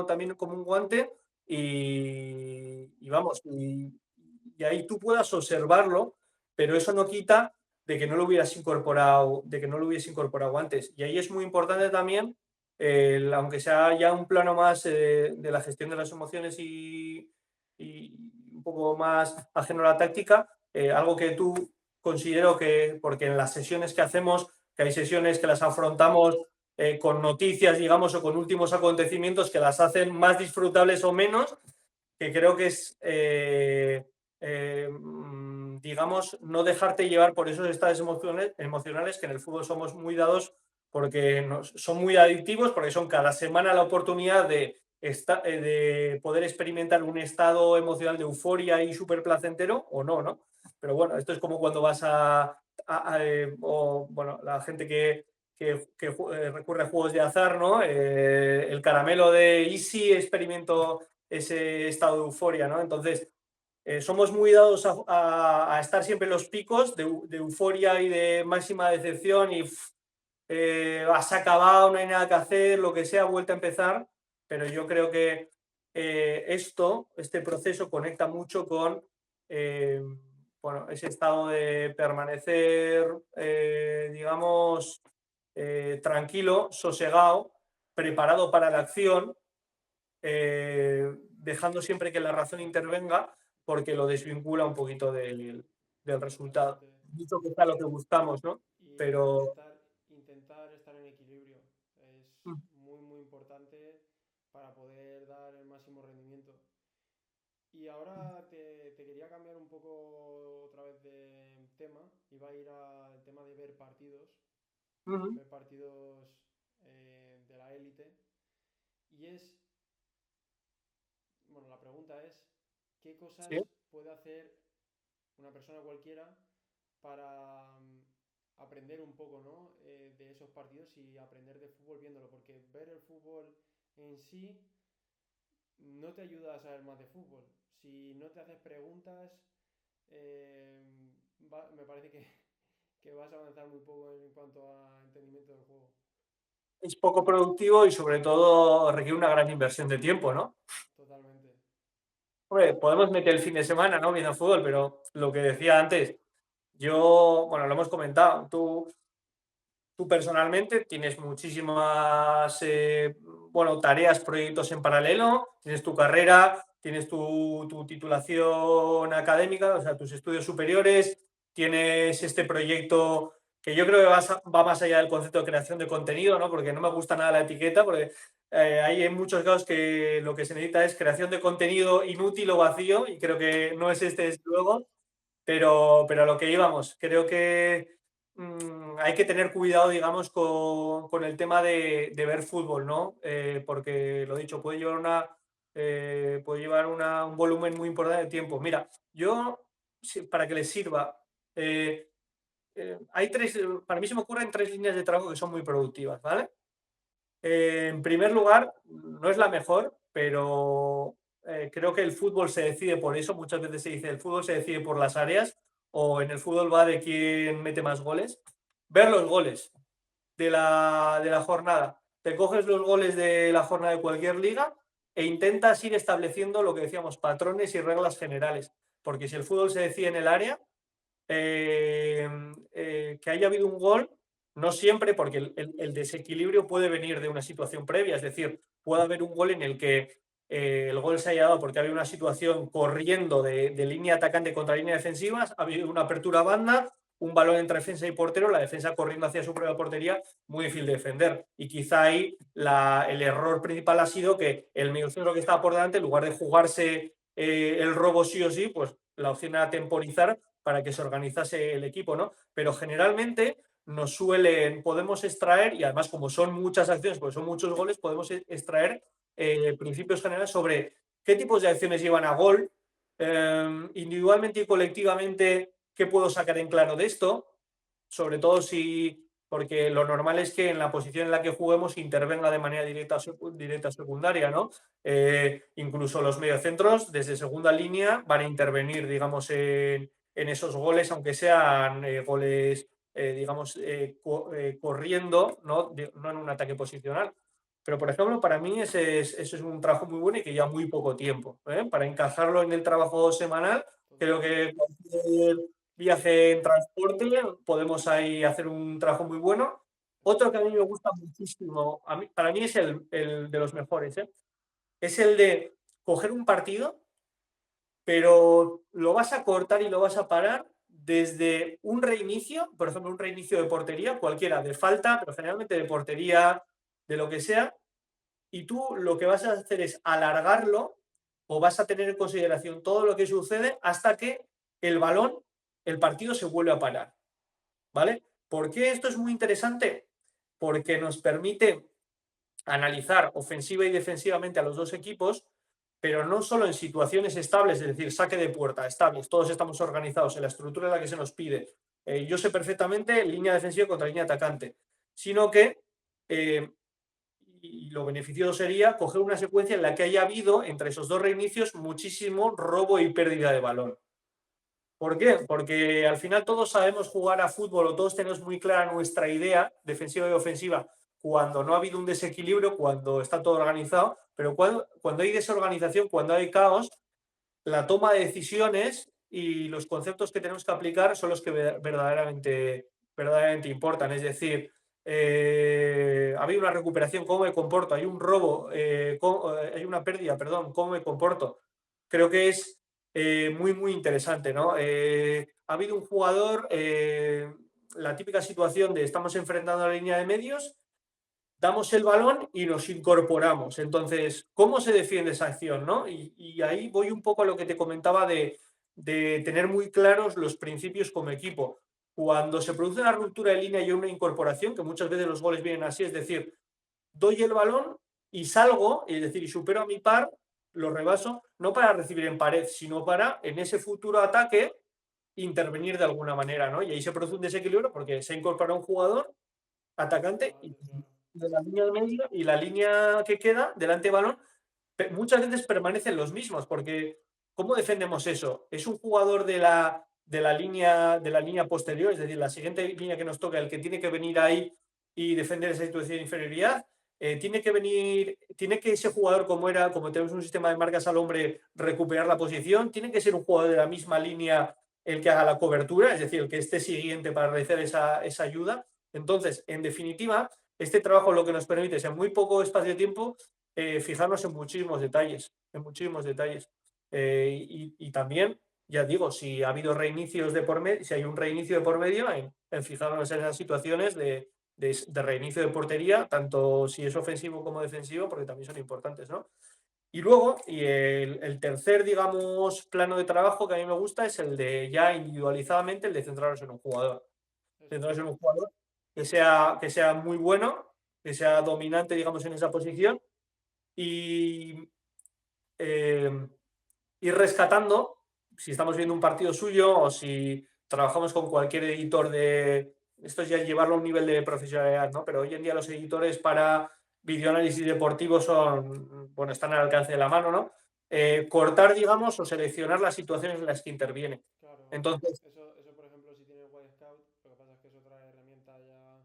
también como un guante y vamos, y ahí tú puedas observarlo, pero eso no quita de que no lo hubieras incorporado, de que no lo hubiese incorporado antes. Y ahí es muy importante también, aunque sea ya un plano más de la gestión de las emociones y un poco más ajeno a la táctica, algo que tú considero que, porque en las sesiones que hacemos, que hay sesiones que las afrontamos con noticias, digamos, o con últimos acontecimientos que las hacen más disfrutables o menos, que creo que es, digamos, no dejarte llevar por esos estados emocionales que en el fútbol somos muy dados porque son muy adictivos, porque son cada semana la oportunidad de poder experimentar un estado emocional de euforia y súper placentero o no, ¿no? Pero bueno, esto es como cuando vas o, bueno, la gente que recurre a juegos de azar, ¿no? El caramelo de Easy experimento ese estado de euforia, ¿no? Entonces, somos muy dados a estar siempre en los picos de euforia y de máxima decepción y has acabado, no hay nada que hacer, lo que sea, vuelta a empezar, pero yo creo que este proceso conecta mucho con eh, bueno, ese estado de permanecer, digamos, tranquilo, sosegado, preparado para la acción, dejando siempre que la razón intervenga porque lo desvincula un poquito del resultado. Totalmente. Dicho que está lo que buscamos, ¿no? Y Pero intentar estar en equilibrio es muy, muy importante para poder dar el máximo rendimiento. Y ahora te quería cambiar un poco otra vez de tema. Iba a ir al tema de ujú, ver partidos de la élite. Y es, bueno, la pregunta es, ¿qué cosas sí. puede hacer una persona cualquiera para aprender un poco, ¿no? De esos partidos y aprender de fútbol viéndolo? Porque ver el fútbol en sí no te ayuda a saber más de fútbol. Si no te haces preguntas, eh, me parece que vas a avanzar muy poco en cuanto a entendimiento del juego. Es poco productivo y sobre todo requiere una gran inversión de tiempo, ¿no? Totalmente. Hombre, podemos meter el fin de semana, ¿no? Viendo fútbol, pero lo que decía antes, yo, bueno, lo hemos comentado, tú personalmente tienes muchísimas bueno, tareas, proyectos en paralelo, tienes tu carrera, tienes tu titulación académica, o sea, tus estudios superiores, tienes este proyecto que yo creo que va más allá del concepto de creación de contenido, ¿no? Porque no me gusta nada la etiqueta, porque hay en muchos casos que lo que se necesita es creación de contenido inútil o vacío, y creo que no es este desde luego. Pero a lo que íbamos, creo que hay que tener cuidado, digamos, con el tema de ver fútbol, ¿no? Porque, lo dicho, puede llevar un volumen muy importante de tiempo. Mira, yo, para que les sirva, eh, para mí se me ocurren tres líneas de trabajo que son muy productivas, ¿vale? En primer lugar, no es la mejor, pero creo que el fútbol se decide por eso. Muchas veces se dice el fútbol se decide por las áreas o en el fútbol va de quién mete más goles. Ver los goles de la jornada. Te coges los goles de la jornada de cualquier liga e intentas ir estableciendo lo que decíamos, patrones y reglas generales. Porque si el fútbol se decide en el área, que haya habido un gol, no siempre, porque el desequilibrio puede venir de una situación previa, es decir, puede haber un gol en el que el gol se haya dado porque había una situación corriendo de línea atacante contra línea defensiva, ha habido una apertura a banda, un balón entre defensa y portero, la defensa corriendo hacia su propia portería, muy difícil de defender. Y quizá ahí el error principal ha sido que el mediocentro que estaba por delante, en lugar de jugarse el robo sí o sí, pues la opción era temporizar para que se organizase el equipo, ¿no? Pero generalmente podemos extraer, y además como son muchas acciones, porque son muchos goles, podemos extraer principios generales sobre qué tipos de acciones llevan a gol, individualmente y colectivamente, qué puedo sacar en claro de esto, sobre todo porque lo normal es que en la posición en la que juguemos intervenga de manera directa o secundaria, ¿no? Incluso los mediocentros desde segunda línea van a intervenir, digamos, en esos goles, aunque sean goles, digamos, corriendo, ¿no? No en un ataque posicional. Pero, por ejemplo, para mí ese es un trabajo muy bueno y que lleva muy poco tiempo, ¿eh? Para encajarlo en el trabajo semanal, creo Total. que cualquier viaje en transporte podemos ahí hacer un trabajo muy bueno. Otro que a mí me gusta muchísimo, para mí es el de los mejores, ¿eh? Es el de coger un partido, pero lo vas a cortar y lo vas a parar desde un reinicio, por ejemplo, un reinicio de portería, cualquiera, de falta, pero generalmente de portería, de lo que sea, y tú lo que vas a hacer es alargarlo o vas a tener en consideración todo lo que sucede hasta que el balón, el partido se vuelve a parar, ¿vale? ¿Por qué esto es muy interesante? Porque nos permite analizar ofensiva y defensivamente a los dos equipos, pero no solo en situaciones estables, es decir, saque de puerta, estables, todos estamos organizados en la estructura en la que se nos pide. Yo sé perfectamente línea defensiva contra línea atacante, sino que eh, y lo beneficioso sería coger una secuencia en la que haya habido entre esos dos reinicios muchísimo robo y pérdida de balón. ¿Por qué? Porque al final todos sabemos jugar a fútbol o todos tenemos muy clara nuestra idea defensiva y ofensiva cuando no ha habido un desequilibrio, cuando está todo organizado, pero cuando hay desorganización, cuando hay caos, la toma de decisiones y los conceptos que tenemos que aplicar son los que verdaderamente importan. Es decir, ha habido una recuperación, ¿cómo me comporto? Hay un robo, hay una pérdida, perdón, ¿cómo me comporto? Creo que es muy, muy interesante, ¿no? Ha habido un jugador, la típica situación de estamos enfrentando a la línea de medios, damos el balón y nos incorporamos. Entonces, ¿cómo se defiende esa acción? ¿No? Y ahí voy un poco a lo que te comentaba de tener muy claros los principios como equipo. Cuando se produce una ruptura de línea y una incorporación, que muchas veces los goles vienen así, es decir, doy el balón y salgo, es decir, y supero a mi par, lo rebaso, no para recibir en pared, sino para en ese futuro ataque intervenir de alguna manera, ¿no? Y ahí se produce un desequilibrio porque se incorpora un jugador atacante y Claro, claro. de la línea de medio y la línea que queda delante de balón muchas veces permanecen los mismos, porque ¿cómo defendemos eso? ¿Es un jugador de la línea posterior, es decir, la siguiente línea que nos toca, el que tiene que venir ahí y defender esa situación de inferioridad? Tiene que ese jugador, como tenemos un sistema de marcas al hombre, recuperar la posición, tiene que ser un jugador de la misma línea el que haga la cobertura, es decir, el que esté siguiente para realizar esa ayuda. Entonces, en definitiva, este trabajo lo que nos permite es en muy poco espacio de tiempo fijarnos en muchísimos detalles, en muchísimos detalles. Y también, ya digo, si ha habido reinicios de por medio, si hay un reinicio de por medio, en fijarnos en esas situaciones de reinicio de portería, tanto si es ofensivo como defensivo, porque también son importantes, ¿no? Y luego, el tercer, digamos, plano de trabajo que a mí me gusta es el de ya individualizadamente, el de centrarnos en un jugador. Eso Centrarnos en es. un jugador que sea muy bueno, que sea dominante, digamos, en esa posición y eh, ir rescatando, si estamos viendo un partido suyo o si trabajamos con cualquier editor de... Esto es ya llevarlo a un nivel de profesionalidad, ¿no? Pero hoy en día los editores para videoanálisis deportivo bueno, están al alcance de la mano, ¿no? Cortar, digamos, o seleccionar las situaciones en las que interviene. Claro. Entonces, Eso, por ejemplo, si tienes White Scout, lo que pasa es que es otra herramienta ya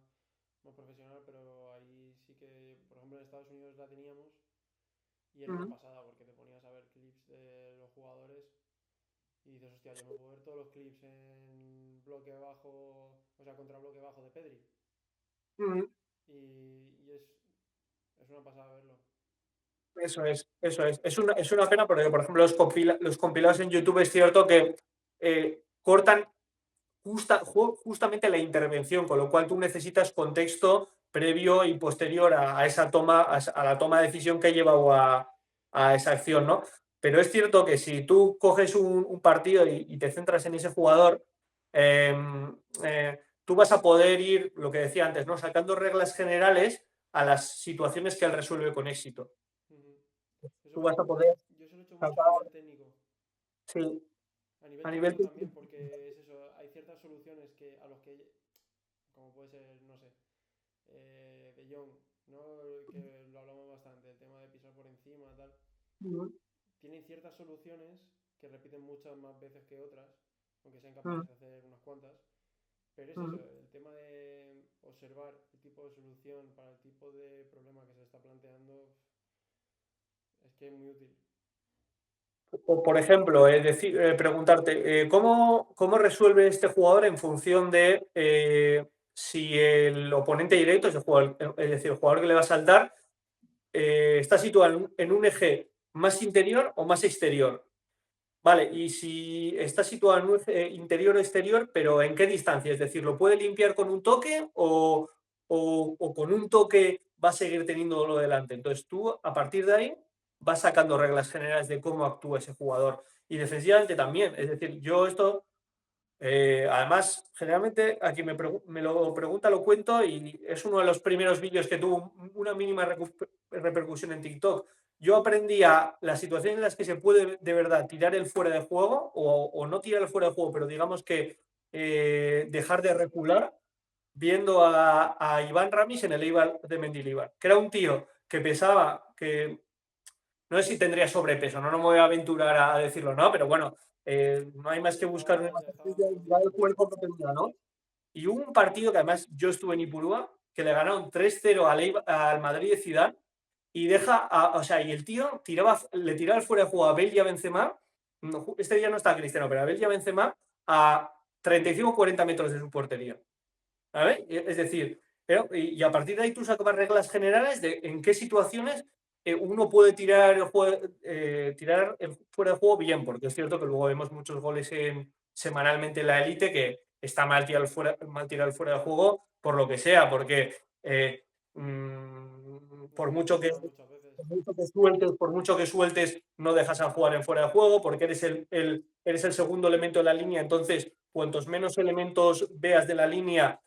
más profesional, pero ahí sí que, por ejemplo, en Estados Unidos la teníamos y era una mm, pasada porque te ponías a ver clips de los jugadores y dices, hostia, yo me puedo ver todos los clips en bloque bajo, o sea, contra bloque bajo de Pedri. mm, Y es una pasada verlo. eso es, eso es. Es una pena porque, por ejemplo, los compilados en YouTube es cierto que cortan justamente la intervención, con lo cual tú necesitas contexto previo y posterior a esa toma, a la toma de decisión que ha llevado a esa acción, ¿no? Pero es cierto que si tú coges un partido y te centras en ese jugador, eh, tú vas a poder ir, lo que decía antes, ¿no? Sacando reglas generales a las situaciones que él resuelve con éxito. Ujú. Eso, Tú por vas a ejemplo, poder yo se lo he hecho mucho a sacar, nivel técnico. sí, A nivel a nivel técnico técnico. también, porque es eso, hay ciertas soluciones que a los que, como puede ser, no sé, de Jong, ¿no? Que lo hablamos bastante, el tema de pisar por encima, tal. Tienen ciertas soluciones que repiten muchas más veces que otras, aunque sean capaces de hacer unas cuantas. Pero es eso, el tema de observar el tipo de solución para el tipo de problema que se está planteando es que es muy útil. O, por ejemplo, preguntarte, ¿cómo resuelve este jugador en función de si el oponente directo, es decir, el jugador que le va a saltar, está situado en un eje más interior o más exterior? Vale, y si está situado en un eje interior o exterior, pero ¿en qué distancia? Es decir, ¿lo puede limpiar con un toque o con un toque va a seguir teniendo lo delante? Entonces tú, a partir de ahí, vas sacando reglas generales de cómo actúa ese jugador. Y defensivamente también. Es decir, yo esto además, generalmente a quien me lo pregunta lo cuento y es uno de los primeros vídeos que tuvo una mínima repercusión en TikTok. Yo aprendí a las situaciones en las que se puede de verdad tirar el fuera de juego o no tirar el fuera de juego, pero digamos que dejar de recular viendo a Iván Ramis en el Eibar de Mendilibar, que era un tío que pesaba, que no sé si tendría sobrepeso, no me voy a aventurar a decirlo, ¿no? Pero bueno, no hay más que buscar una Estaba imagen y ya el flojito. cuerpo que tendría, ¿no? Y hubo un partido que además yo estuve en Ipurúa, que le ganaron 3-0 al Madrid de Zidane y o sea, y el tío le tiraba el fuera de juego a Bale y a Benzema, este día no está Cristiano, pero a Bale y a Benzema a 35 o 40 metros de su portería. ¿Vale? Es decir, y a partir de ahí tú sacas reglas generales de en qué situaciones uno puede tirar el fuera de juego bien, porque es cierto que luego vemos muchos goles semanalmente en la élite que está mal tirar el fuera de juego por lo que sea, porque No se controla muchas veces. por mucho que sueltes, no dejas a jugar en fuera de juego, porque eres el segundo elemento de la línea, entonces cuantos menos elementos veas de la línea,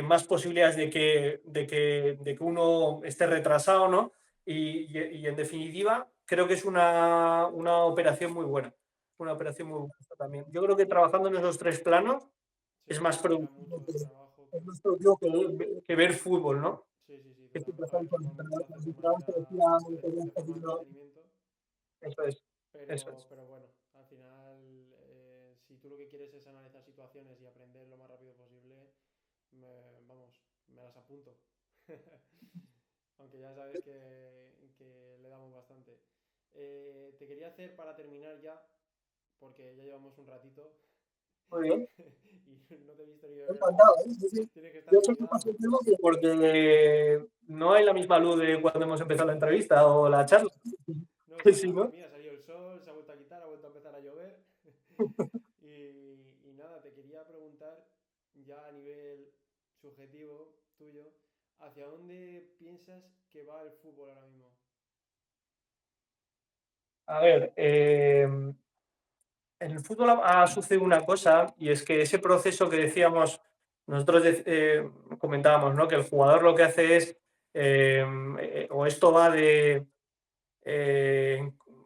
más posibilidades de que uno esté retrasado, ¿no? Y en definitiva, creo que es una operación muy buena. Una operación muy buena también. Yo creo que trabajando en esos tres planos Sí, es más facilita productivo mucho que, el trabajo. es más productivo que ver fútbol, ¿no? Sí, sí, sí, Que totalmente. siempre A ver, son el fútbol muchas veces es decía de forma de entretenimiento, eso es, eso es. pero bueno, al final, si tú lo que quieres es analizar situaciones y aprender lo más rápido posible, vamos, me las apunto. Aunque ya sabes que le damos bastante. Te quería hacer para terminar ya, porque ya llevamos un ratito Muy bien. y no te he visto ni beber Encantado, agua. ¿eh? Sí, sí. Tienes que estar Yo soy más motivado. el tema porque no hay la misma luz de cuando hemos empezado la entrevista o la charla. No, Que sí, sí, ¿no? mira, salió el sol, se ha vuelto a quitar, ha vuelto a empezar a llover. Y nada, te quería preguntar, ya a nivel subjetivo tuyo, ¿hacia dónde piensas que va el fútbol ahora mismo? A ver, en el fútbol ha sucedido una cosa y es que ese proceso que decíamos, nosotros comentábamos, ¿no? Que el jugador lo que hace es, o esto va de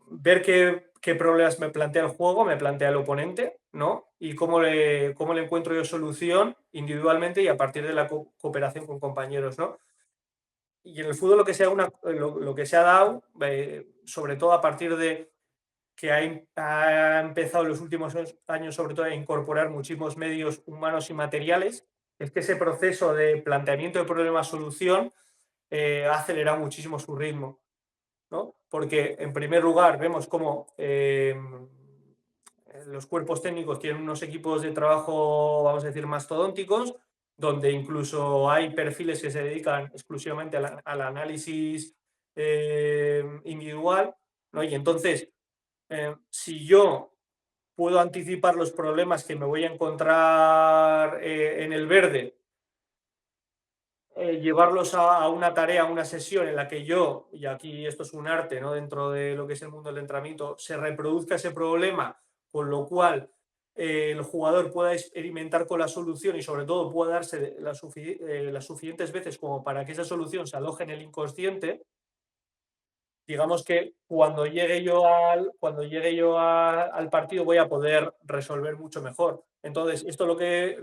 ver qué problemas me plantea el juego, me plantea el oponente, ¿no? Y cómo le encuentro yo solución individualmente y a partir de la cooperación con compañeros, ¿no? Y en el fútbol lo que se ha dado, sobre todo a partir de que ha empezado en los últimos años, sobre todo, a incorporar muchísimos medios humanos y materiales, es que ese proceso de planteamiento de problema-solución ha acelerado muchísimo su ritmo, ¿no? Porque, en primer lugar, vemos cómo los cuerpos técnicos tienen unos equipos de trabajo, vamos a decir, mastodónticos, donde incluso hay perfiles que se dedican exclusivamente al análisis individual, ¿no? Y entonces, si yo puedo anticipar los problemas que me voy a encontrar en el verde, llevarlos a una tarea, a una sesión en la que yo, y aquí esto es un arte, ¿no? Dentro de lo que es el mundo del entrenamiento, se reproduzca ese problema, con lo cual el jugador pueda experimentar con la solución y sobre todo pueda darse las suficientes veces como para que esa solución se aloje en el inconsciente. Digamos que cuando llegue yo al partido voy a poder resolver mucho mejor. Entonces, esto lo que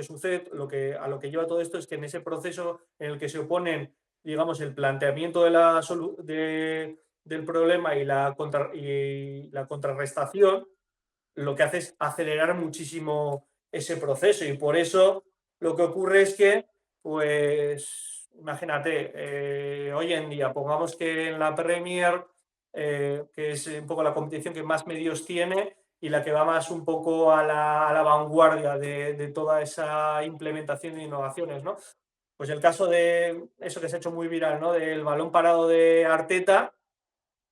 sucede, a lo que lleva todo esto es que en ese proceso en el que se oponen, digamos, el planteamiento del problema y la contrarrestación, lo que hace es acelerar muchísimo ese proceso. Y por eso lo que ocurre es que pues imagínate, hoy en día, pongamos que en la Premier, que es un poco la competición que más medios tiene y la que va más un poco a la vanguardia de toda esa implementación de innovaciones, ¿no? Pues el caso de eso que se ha hecho muy viral, ¿no? Del balón parado de Arteta,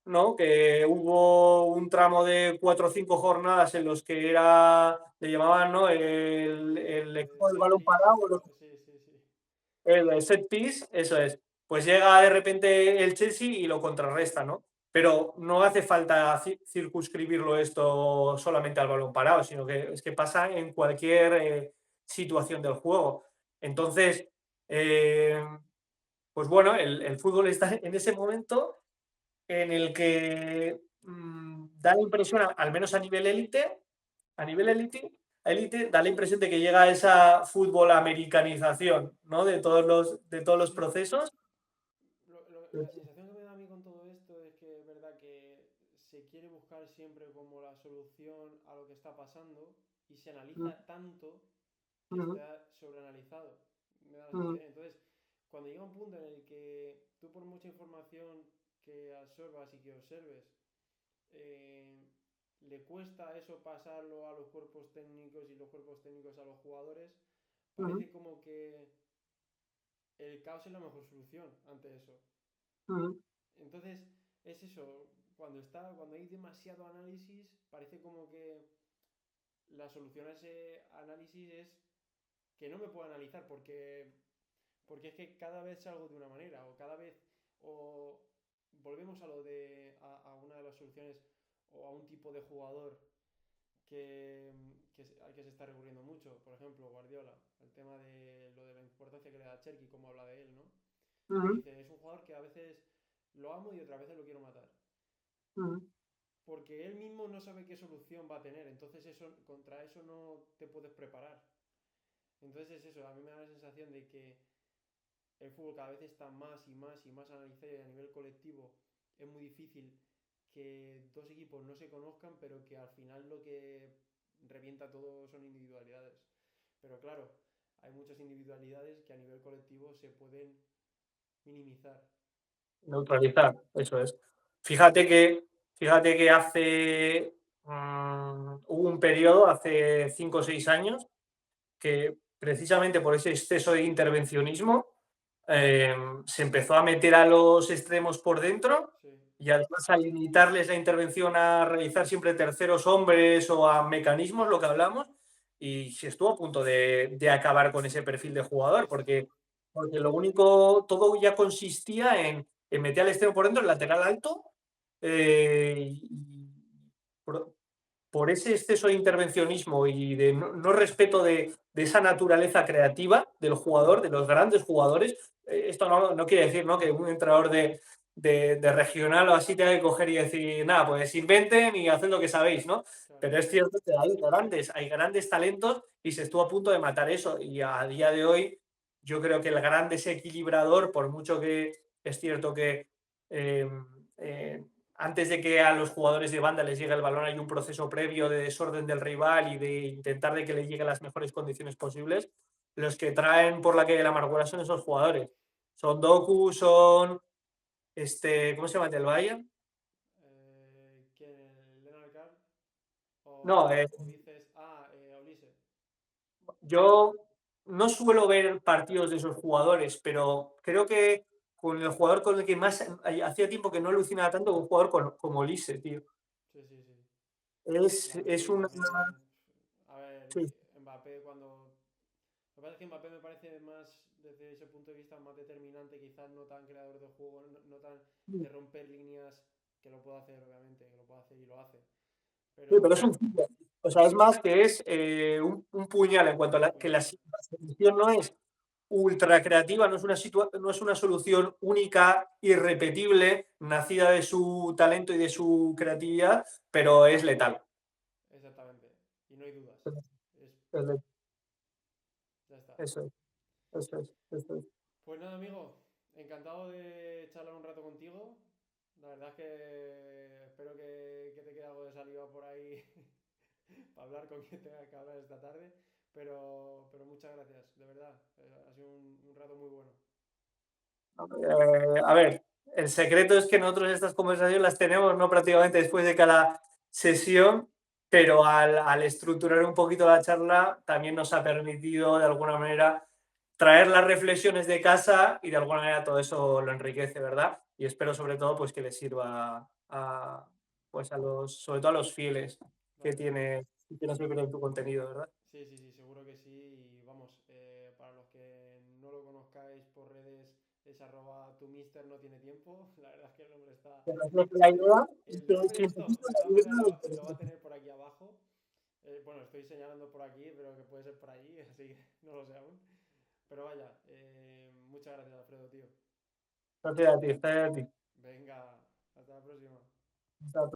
¿no? Que hubo un tramo de 4 o 5 jornadas en los que le llamaban, ¿no? El Lo de equipo del set balón piece, parado, sí, sí, sí. el set piece, eso es. Pues llega de repente el Chelsea y lo contrarresta, ¿no? Pero no hace falta circunscribirlo esto solamente al balón parado, sino que es que pasa en cualquier situación del juego. Entonces, eh, pues bueno, el fútbol está en ese momento en el que da la impresión, al menos a nivel élite, da la impresión de que llega a esa fútbol americanización, ¿no? De todos los Sí, procesos. la sensación que me da a mí con todo esto es que es verdad que se quiere buscar siempre como la solución a lo que está pasando y se Mm, analiza tanto que mm, está sobreanalizado. Me da la mm, sensación. Entonces, cuando llega un punto en el que tú por mucha información que absorbas y que observes, eh, le cuesta eso pasarlo a los cuerpos técnicos y los cuerpos técnicos a los jugadores, mm, parece como que el caos es la mejor solución ante eso. mm. Entonces, es eso, cuando hay demasiado análisis, parece como que la solución a ese análisis es que no me puedo analizar porque es que cada vez salgo de una manera o cada vez o volvemos a lo de a una de las soluciones o a un tipo de jugador al que se está recurriendo mucho, por ejemplo, Guardiola, el tema de lo de la importancia que le da a Cherky, como habla de él, ¿no? Que Mm, dice, es un jugador que a veces lo amo y otras veces lo quiero matar. mm. Porque él mismo no sabe qué solución va a tener, entonces contra eso no te puedes preparar. Entonces es eso, a mí me da la sensación de que el fútbol cada vez está más y más y más analizado y a nivel colectivo es muy difícil que dos equipos no se conozcan, pero que al final lo que revienta todo son individualidades. Pero claro, hay muchas individualidades que a nivel colectivo se pueden minimizar. Neutralizar, eso es. Fíjate que, fíjate que hubo un periodo, hace 5 o 6 años, que precisamente por ese exceso de intervencionismo eh, se empezó a meter a los extremos por dentro Sí, y además a limitarles la intervención a realizar siempre terceros hombres o a mecanismos, lo que hablamos, y se estuvo a punto de acabar con ese perfil de jugador, porque lo único, todo ya consistía en meter al extremo por dentro, el lateral alto, y por ese exceso de intervencionismo y de no respeto de esa naturaleza creativa del jugador, de los grandes jugadores. Esto no quiere decir, ¿no?, que un entrenador de regional o así tenga que coger y decir, nada, pues inventen y haced lo que sabéis, ¿no? claro, Pero es cierto que hay grandes talentos y se estuvo a punto de matar eso. Y a día de hoy, yo creo que el gran desequilibrador, por mucho que es cierto que eh, eh, antes de que a los jugadores de banda les llegue el balón hay un proceso previo de desorden del rival y de intentar de que le llegue las mejores condiciones posibles. Los que traen por la calle de la amargura son esos jugadores. Son Doku, son ¿cómo se llama el del Bayern? ¿quién? ¿El Leonard Carr? No, O dices, Ulises. yo no suelo ver partidos de esos jugadores, pero creo que con el jugador con el que más hacía tiempo que no alucinaba tanto, un jugador como Lise, tío. Sí, sí, sí. Es Lamine una. también. A ver, Sí, Mbappé cuando... Lo que pasa es que Mbappé me parece más, desde ese punto de vista, más determinante, quizás no tan creador de juego, no tan de romper líneas, que lo puede hacer, obviamente, que lo puede hacer y lo hace. sí, pero es un Pero fútbol. O sea, es más que es un puñal en cuanto a un que puñal. la solución no es ultra creativa, no es una solución única, irrepetible, nacida de su talento y de su creatividad, pero es letal. Exactamente. Y no hay dudas. Es, Es letal. ya está. Eso es, eso es, eso es. Pues nada, amigo. Encantado de charlar un rato contigo. La verdad es que espero que te quede algo de saliva por ahí para hablar con quien tenga que hablar esta tarde. pero muchas gracias, de verdad. Ha sido un rato muy bueno. A ver, el secreto es que nosotros estas conversaciones las tenemos no prácticamente después de cada sesión, pero al estructurar un poquito la charla también nos ha permitido de alguna manera traer las reflexiones de casa y de alguna manera todo eso lo enriquece, ¿verdad? Y espero sobre todo pues que les sirva pues a los, sobre todo a los fieles que Vale. tienes que ver tu contenido, ¿verdad? Sí, sí, sí, seguro que sí. Y vamos, para los que no lo conozcáis por redes, es arroba tu mister no tiene tiempo. La verdad es que el nombre está... Pero es lo que la idea es El que nombre es top. científicos De todas maneras, ayuden lo va a tener por aquí abajo. Bueno, estoy señalando por aquí, pero que puede ser por allí, así que no lo sé aún. Pero vaya, muchas gracias, Alfredo, tío. a ti, está a ti. Venga, hasta la próxima. Hasta